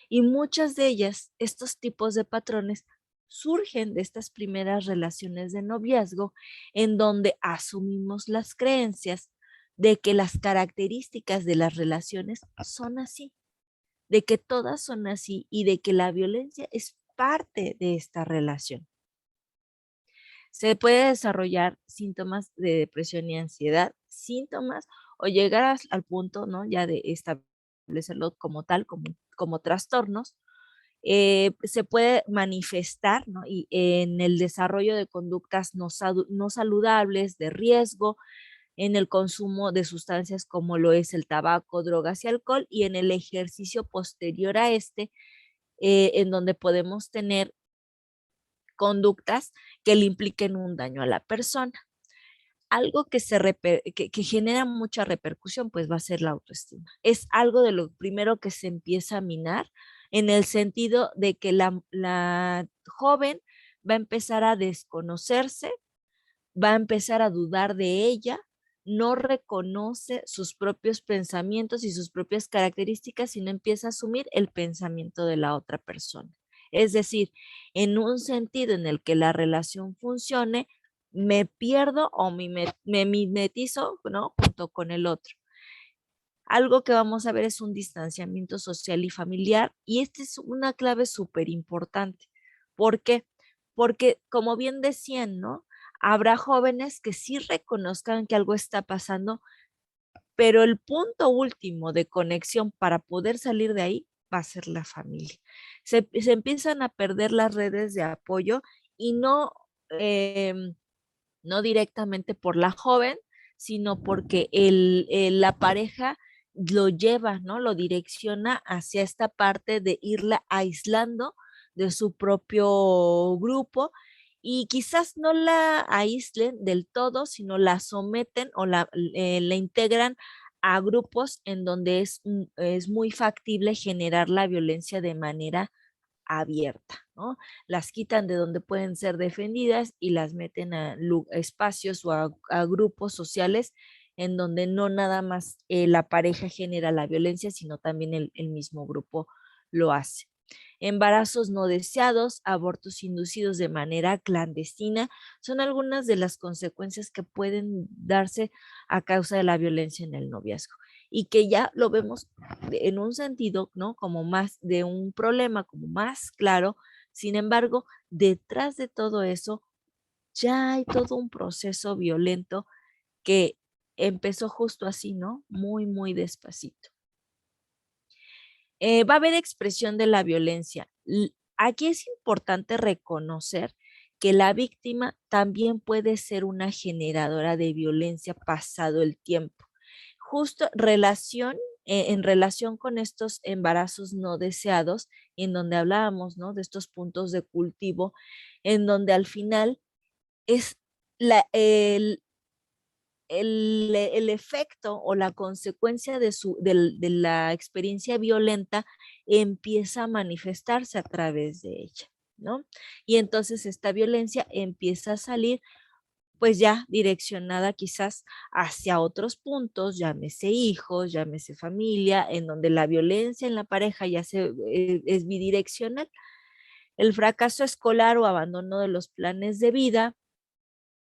Y muchas de ellas, estos tipos de patrones, surgen de estas primeras relaciones de noviazgo en donde asumimos las creencias de que las características de las relaciones son así, de que todas son así y de que la violencia es parte de esta relación. Se puede desarrollar síntomas de depresión y ansiedad, síntomas o llegar al punto, ¿no?, ya de establecerlo como tal, como trastornos. Se puede manifestar, ¿no?, y en el desarrollo de conductas no saludables, de riesgo, en el consumo de sustancias como lo es el tabaco, drogas y alcohol, y en el ejercicio posterior a en donde podemos tener conductas que le impliquen un daño a la persona. Algo que genera mucha repercusión, pues va a ser la autoestima. Es algo de lo primero que se empieza a minar, en el sentido de que la joven va a empezar a desconocerse, va a empezar a dudar de ella, no reconoce sus propios pensamientos y sus propias características, sino empieza a asumir el pensamiento de la otra persona. Es decir, en un sentido en el que la relación funcione, me pierdo o me mimetizo, ¿no?, junto con el otro. Algo que vamos a ver es un distanciamiento social y familiar, y esta es una clave súper importante. ¿Por qué? Porque, como bien decían, ¿no?, habrá jóvenes que sí reconozcan que algo está pasando, pero el punto último de conexión para poder salir de ahí va a ser la familia. Se empiezan a perder las redes de apoyo, y no, no directamente por la joven, sino porque la pareja lo lleva, ¿no?, lo direcciona hacia esta parte de irla aislando de su propio grupo, y quizás no la aíslen del todo, sino la someten o la integran a grupos en donde es muy factible generar la violencia de manera abierta, ¿no? Las quitan de donde pueden ser defendidas y las meten a espacios o a grupos sociales en donde no nada más la pareja genera la violencia, sino también el mismo grupo lo hace. Embarazos no deseados, abortos inducidos de manera clandestina, son algunas de las consecuencias que pueden darse a causa de la violencia en el noviazgo, y que ya lo vemos en un sentido, ¿no?, como más de un problema, como más claro. Sin embargo, detrás de todo eso ya hay todo un proceso violento que empezó justo así, ¿no?, muy, muy despacito. Va a haber expresión de la violencia. Aquí es importante reconocer que la víctima también puede ser una generadora de violencia pasado el tiempo. Justo en relación con estos embarazos no deseados, en donde hablábamos, ¿no?, de estos puntos de cultivo, en donde al final es el efecto o la consecuencia de la experiencia violenta empieza a manifestarse a través de ella, ¿no? Y entonces esta violencia empieza a salir, pues ya direccionada quizás hacia otros puntos, llámese hijos, llámese familia, en donde la violencia en la pareja ya es bidireccional. El fracaso escolar o abandono de los planes de vida,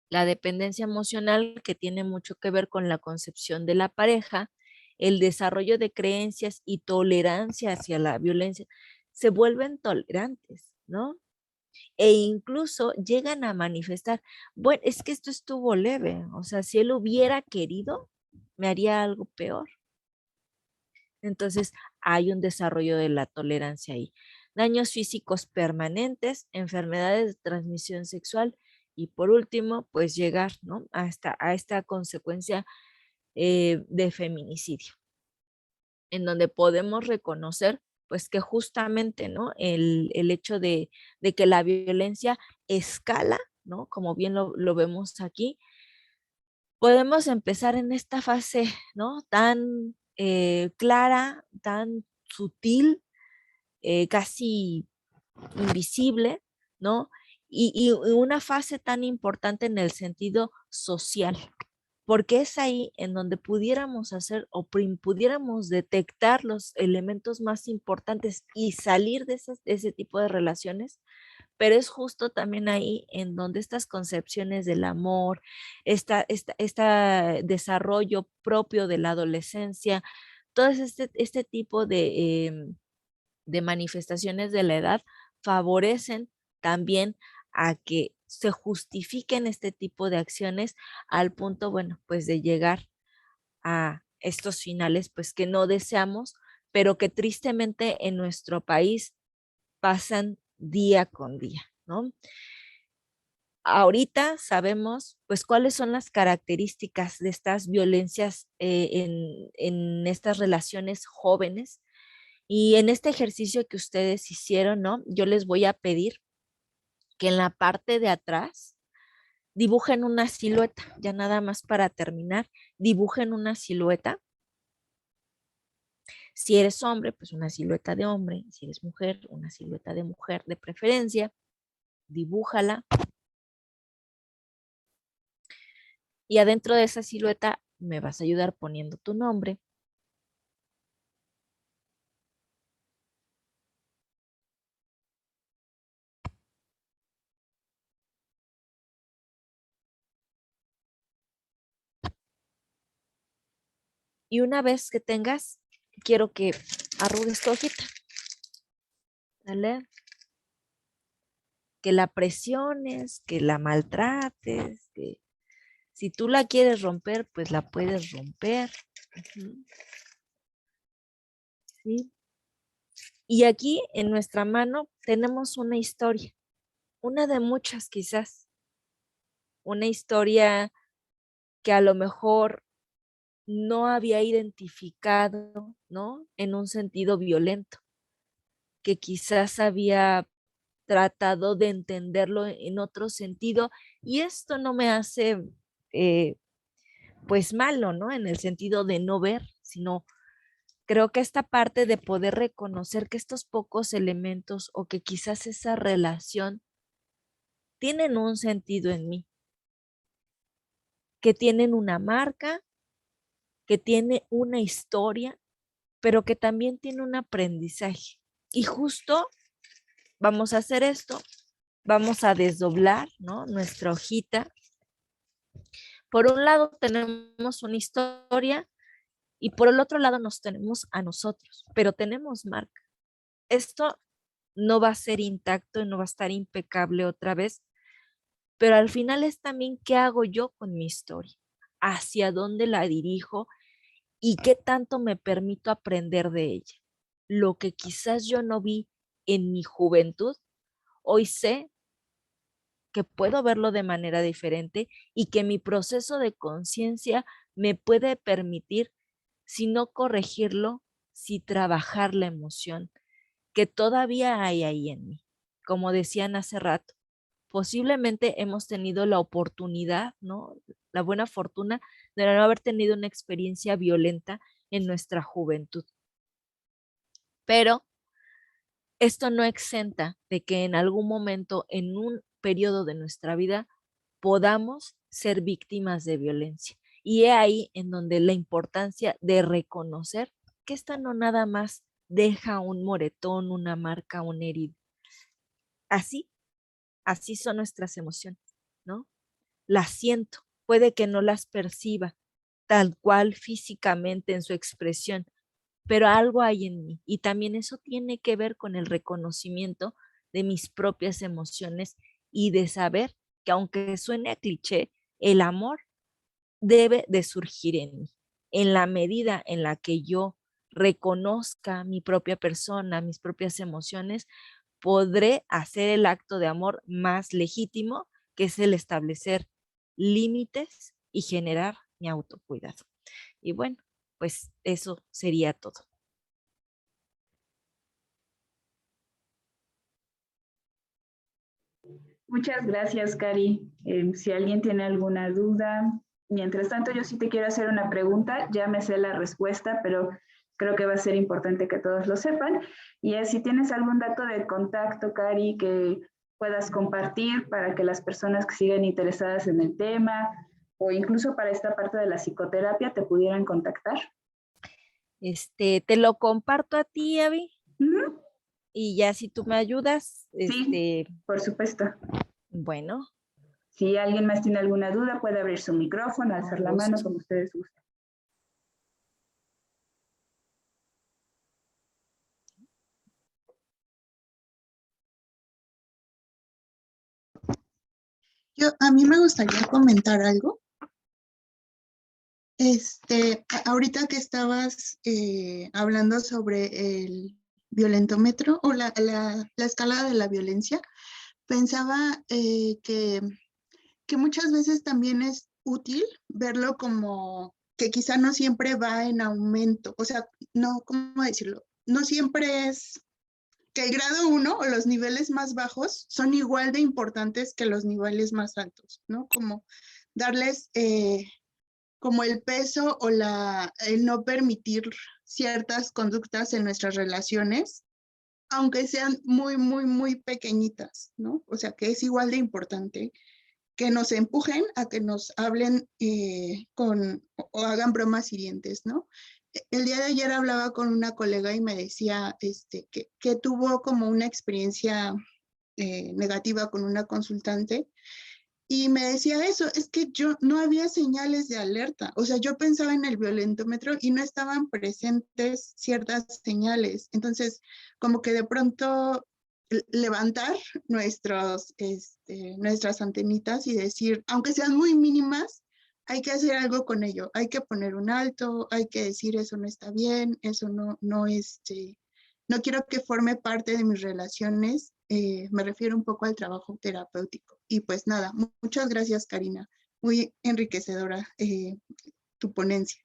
la dependencia emocional, que tiene mucho que ver con la concepción de la pareja, el desarrollo de creencias y tolerancia hacia la violencia, se vuelven tolerantes, ¿no? E incluso llegan a manifestar, bueno, es que esto estuvo leve, o sea, si él hubiera querido, me haría algo peor. Entonces, hay un desarrollo de la tolerancia ahí. Daños físicos permanentes, enfermedades de transmisión sexual, y por último, pues llegar, ¿no?, a esta consecuencia de feminicidio, en donde podemos reconocer, pues, que justamente, ¿no?, el hecho de que la violencia escala, ¿no?, como bien lo vemos aquí. Podemos empezar en esta fase, ¿no?, tan clara, tan sutil, casi invisible, ¿no? Y una fase tan importante en el sentido social, porque es ahí en donde pudiéramos hacer o pudiéramos detectar los elementos más importantes y salir de ese tipo de relaciones, pero es justo también ahí en donde estas concepciones del amor, desarrollo propio de la adolescencia, todo este tipo de manifestaciones de la edad favorecen también a que se justifiquen este tipo de acciones, al punto, bueno, pues de llegar a estos finales, pues que no deseamos, pero que tristemente en nuestro país pasan día con día, ¿no? Ahorita sabemos, pues, cuáles son las características de estas violencias en estas relaciones jóvenes, Y en este ejercicio que ustedes hicieron, ¿no? Yo les voy a pedir que en la parte de atrás dibujen una silueta, ya nada más para terminar, dibujen una silueta. Si eres hombre, pues una silueta de hombre, si eres mujer, una silueta de mujer de preferencia, dibújala. Y adentro de esa silueta me vas a ayudar poniendo tu nombre. Y una vez que tengas, quiero que arrugues tu hojita. ¿Vale? Que la presiones, que la maltrates, que si tú la quieres romper, pues la puedes romper. ¿Sí? Y aquí en nuestra mano tenemos una historia, una de muchas quizás, una historia que a lo mejor no había identificado, ¿no? En un sentido violento, que quizás había tratado de entenderlo en otro sentido, y esto no me hace pues malo, ¿no? En el sentido de no ver, sino creo que esta parte de poder reconocer que estos pocos elementos o que quizás esa relación tienen un sentido en mí, que tienen una marca, que tiene una historia, pero que también tiene un aprendizaje. Y justo vamos a hacer esto, vamos a desdoblar, ¿no? Nuestra hojita. Por un lado tenemos una historia y por el otro lado nos tenemos a nosotros, pero tenemos marca. Esto no va a ser intacto y no va a estar impecable otra vez, pero al final es también qué hago yo con mi historia, hacia dónde la dirijo y qué tanto me permito aprender de ella. Lo que quizás yo no vi en mi juventud, hoy sé que puedo verlo de manera diferente y que mi proceso de conciencia me puede permitir, si no corregirlo, si trabajar la emoción que todavía hay ahí en mí. Como decían hace rato, posiblemente hemos tenido la oportunidad, ¿no? La buena fortuna de no haber tenido una experiencia violenta en nuestra juventud. Pero esto no exenta de que en algún momento, en un periodo de nuestra vida, podamos ser víctimas de violencia. Y es ahí en donde la importancia de reconocer que esta no nada más deja un moretón, una marca, una herida. Así son nuestras emociones, ¿no? Las siento, puede que no las perciba tal cual físicamente en su expresión, pero algo hay en mí y también eso tiene que ver con el reconocimiento de mis propias emociones y de saber que aunque suene a cliché, el amor debe de surgir en mí. En la medida en la que yo reconozca mi propia persona, mis propias emociones, podré hacer el acto de amor más legítimo, que es el establecer límites y generar mi autocuidado. Y bueno, pues eso sería todo. Muchas gracias, Cari. Si alguien tiene alguna duda, mientras tanto yo sí te quiero hacer una pregunta, ya me sé la respuesta, pero creo que va a ser importante que todos lo sepan. Y es si tienes algún dato de contacto, Cari, que puedas compartir para que las personas que siguen interesadas en el tema o incluso para esta parte de la psicoterapia te pudieran contactar. Te lo comparto a ti, Abby. Uh-huh. Y ya si tú me ayudas. Sí, por supuesto. Bueno. Si alguien más tiene alguna duda, puede abrir su micrófono, alzar la mano, como ustedes gusten. A mí me gustaría comentar algo. Ahorita que estabas hablando sobre el violentómetro o la escala de la violencia, pensaba que muchas veces también es útil verlo como que quizá no siempre va en aumento, o sea, no, ¿cómo decirlo? no siempre es que el grado 1 o los niveles más bajos son igual de importantes que los niveles más altos, ¿no? Como darles como el peso o el no permitir ciertas conductas en nuestras relaciones, aunque sean muy, muy, muy pequeñitas, ¿no? O sea, que es igual de importante que nos empujen a que nos hablen o hagan bromas hirientes, ¿no? El día de ayer hablaba con una colega y me decía que tuvo como una experiencia negativa con una consultante y me decía eso, es que yo no había señales de alerta, o sea, yo pensaba en el violentómetro y no estaban presentes ciertas señales, entonces como que de pronto levantar nuestras antenitas y decir, aunque sean muy mínimas, hay que hacer algo con ello, hay que poner un alto, hay que decir eso no está bien, eso no quiero que forme parte de mis relaciones, me refiero un poco al trabajo terapéutico. Y pues nada, muchas gracias, Karina, muy enriquecedora tu ponencia.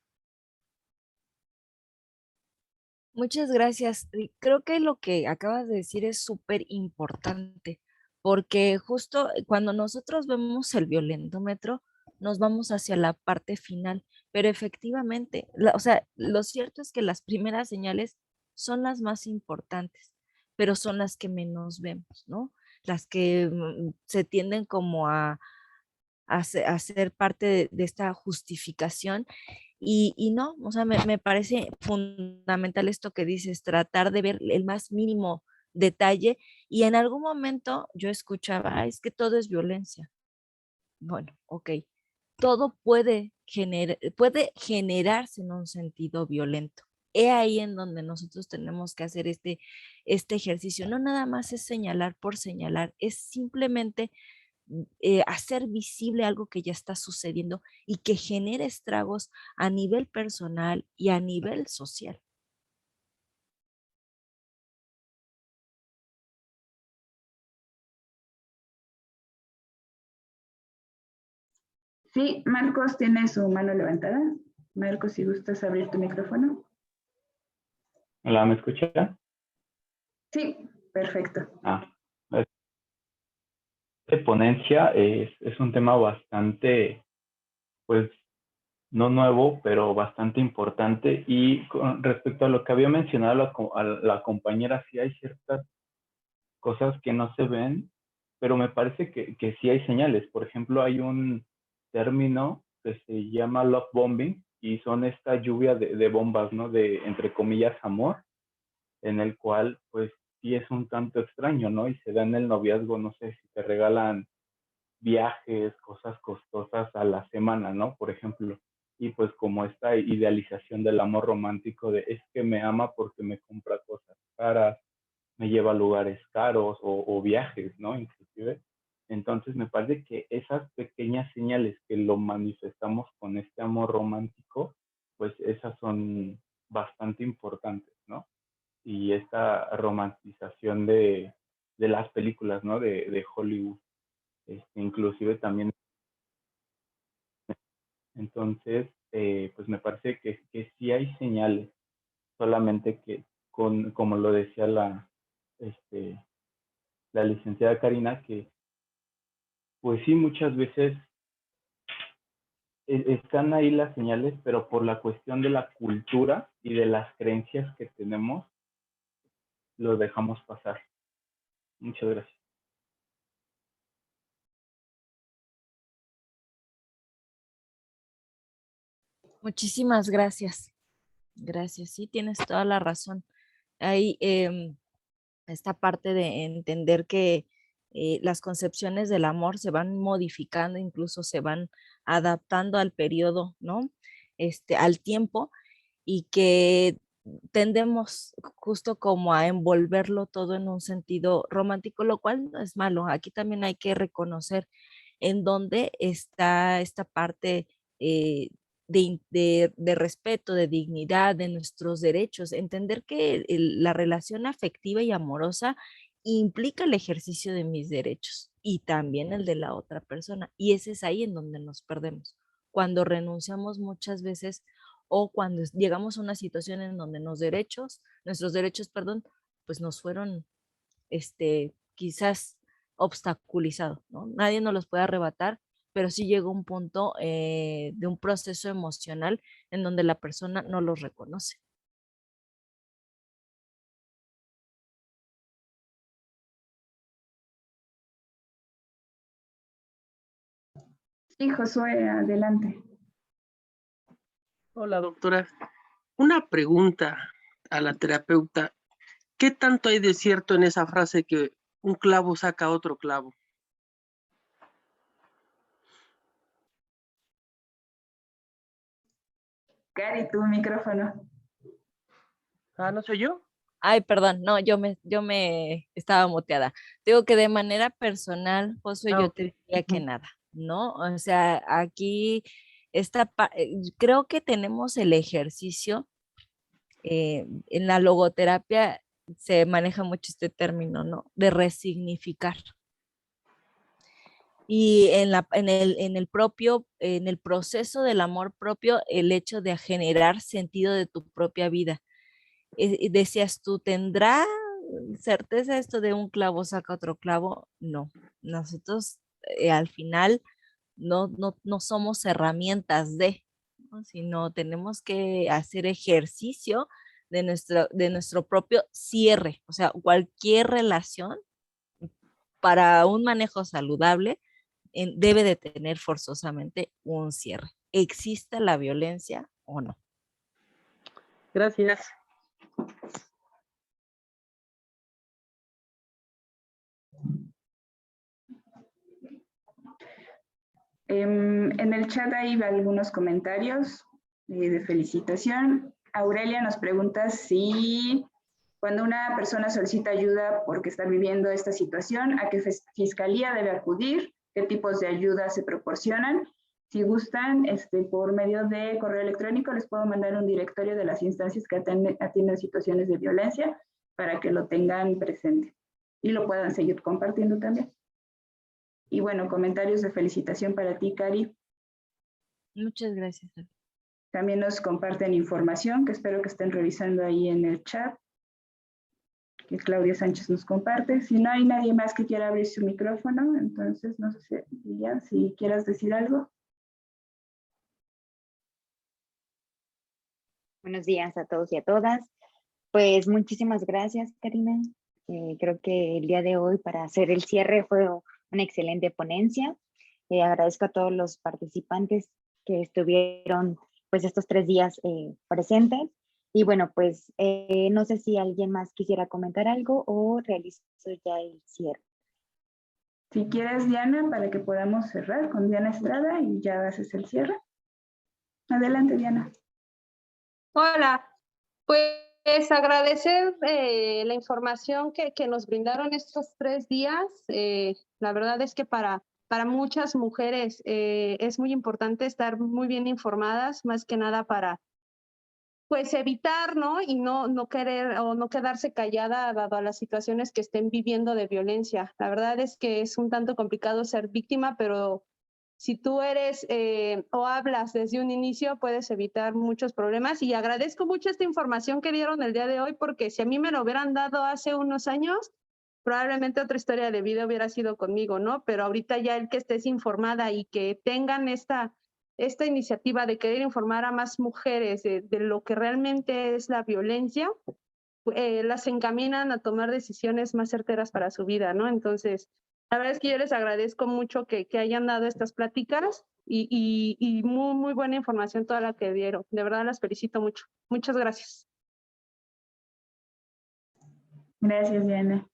Muchas gracias. Y creo que lo que acabas de decir es súper importante, porque justo cuando nosotros vemos el violentómetro, nos vamos hacia la parte final, pero efectivamente, o sea, lo cierto es que las primeras señales son las más importantes, pero son las que menos vemos, ¿no? Las que se tienden como a ser parte de esta justificación y no, o sea, me parece fundamental esto que dices, tratar de ver el más mínimo detalle y en algún momento yo escuchaba, "Ah, es que todo es violencia". Bueno, ok, todo puede generarse en un sentido violento. He ahí en donde nosotros tenemos que hacer este ejercicio. No nada más es señalar por señalar, es simplemente hacer visible algo que ya está sucediendo y que genere estragos a nivel personal y a nivel social. Sí, Marcos tiene su mano levantada. Marcos, si gustas abrir tu micrófono. Hola, ¿me escucha? Sí, perfecto. Esta ponencia es un tema bastante, pues, no nuevo, pero bastante importante. Y con respecto a lo que había mencionado la compañera, sí hay ciertas cosas que no se ven, pero me parece que sí hay señales. Por ejemplo, hay un término que se llama love bombing y son esta lluvia de bombas, ¿no? De, entre comillas, amor, en el cual, pues, sí es un tanto extraño, ¿no? Y se da en el noviazgo, no sé, si te regalan viajes, cosas costosas a la semana, ¿no? Por ejemplo. Y pues como esta idealización del amor romántico de es que me ama porque me compra cosas caras, me lleva a lugares caros o viajes, ¿no? Inclusive. Entonces me parece que esas pequeñas señales que lo manifestamos con este amor romántico, pues esas son bastante importantes, ¿no? Y esta romantización de las películas, ¿no? De Hollywood, inclusive también. Entonces, pues me parece que sí hay señales, solamente que como lo decía la licenciada Karina, que pues sí, muchas veces están ahí las señales, pero por la cuestión de la cultura y de las creencias que tenemos, lo dejamos pasar. Muchas gracias. Muchísimas gracias. Gracias, sí, tienes toda la razón. Hay esta parte de entender que las concepciones del amor se van modificando, incluso se van adaptando al periodo, ¿no? Al tiempo y que tendemos justo como a envolverlo todo en un sentido romántico, lo cual no es malo. Aquí también hay que reconocer en dónde está esta parte de respeto, de dignidad, de nuestros derechos, entender que la relación afectiva y amorosa implica el ejercicio de mis derechos y también el de la otra persona. Y ese es ahí en donde nos perdemos, cuando renunciamos muchas veces o cuando llegamos a una situación en donde nuestros derechos, perdón, pues nos fueron quizás obstaculizados, ¿no? Nadie nos los puede arrebatar, pero sí llega un punto de un proceso emocional en donde la persona no los reconoce. Sí, Josué, adelante. Hola, doctora. Una pregunta a la terapeuta. ¿Qué tanto hay de cierto en esa frase que un clavo saca otro clavo? Cari, tu micrófono. Ah, ¿no soy yo? Ay, perdón, no, yo me estaba muteada. Digo que de manera personal, Josué, yo Ok. te diría que nada, ¿no? O sea, aquí creo que tenemos el ejercicio, en la logoterapia se maneja mucho este término, ¿no? De resignificar. Y en el proceso del amor propio, el hecho de generar sentido de tu propia vida. Decías tú, ¿tendrá certeza esto de un clavo saca otro clavo? No, nosotros al final no somos herramientas ¿no? Sino tenemos que hacer ejercicio de nuestro propio cierre. O sea, cualquier relación para un manejo saludable debe de tener forzosamente un cierre. ¿Existe la violencia o no? Gracias. En el chat hay algunos comentarios de felicitación. Aurelia nos pregunta si cuando una persona solicita ayuda porque está viviendo esta situación, ¿a qué fiscalía debe acudir? ¿Qué tipos de ayuda se proporcionan? Si gustan, por medio de correo electrónico les puedo mandar un directorio de las instancias que atienden situaciones de violencia para que lo tengan presente y lo puedan seguir compartiendo también. Y bueno, comentarios de felicitación para ti, Cari. Muchas gracias. También nos comparten información que espero que estén revisando ahí en el chat, que Claudia Sánchez nos comparte. Si no hay nadie más que quiera abrir su micrófono, entonces no sé si quieras decir algo. Buenos días a todos y a todas. Pues muchísimas gracias, Karina. Creo que el día de hoy para hacer el cierre fue una excelente ponencia. Agradezco a todos los participantes que estuvieron pues estos 3 días presentes. Y bueno, pues no sé si alguien más quisiera comentar algo o realizo ya el cierre. Si quieres, Diana, para que podamos cerrar con Diana Estrada y ya haces el cierre. Adelante, Diana. Hola, pues agradecer la información que nos brindaron estos 3 días. La verdad es que para muchas mujeres es muy importante estar muy bien informadas, más que nada para pues evitar, ¿no? Y no querer o no quedarse callada dado a las situaciones que estén viviendo de violencia. La verdad es que es un tanto complicado ser víctima, pero si tú eres o hablas desde un inicio, puedes evitar muchos problemas. Y agradezco mucho esta información que dieron el día de hoy, porque si a mí me lo hubieran dado hace unos años, probablemente otra historia de vida hubiera sido conmigo, ¿no? Pero ahorita ya el que estés informada y que tengan esta iniciativa de querer informar a más mujeres de lo que realmente es la violencia, las encaminan a tomar decisiones más certeras para su vida, ¿no? Entonces, la verdad es que yo les agradezco mucho que hayan dado estas pláticas y muy, muy buena información toda la que dieron. De verdad las felicito mucho. Muchas gracias. Gracias, Diana.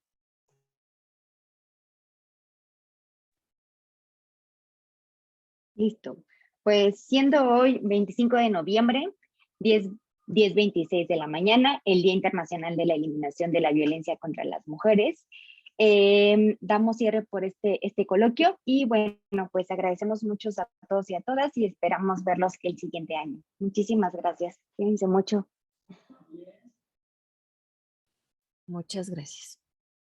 Listo. Pues siendo hoy 25 de noviembre, 10:26 de la mañana, el Día Internacional de la Eliminación de la Violencia contra las Mujeres, damos cierre por este coloquio y bueno, pues agradecemos mucho a todos y a todas y esperamos verlos el siguiente año. Muchísimas gracias. Cuídense mucho. Muchas gracias.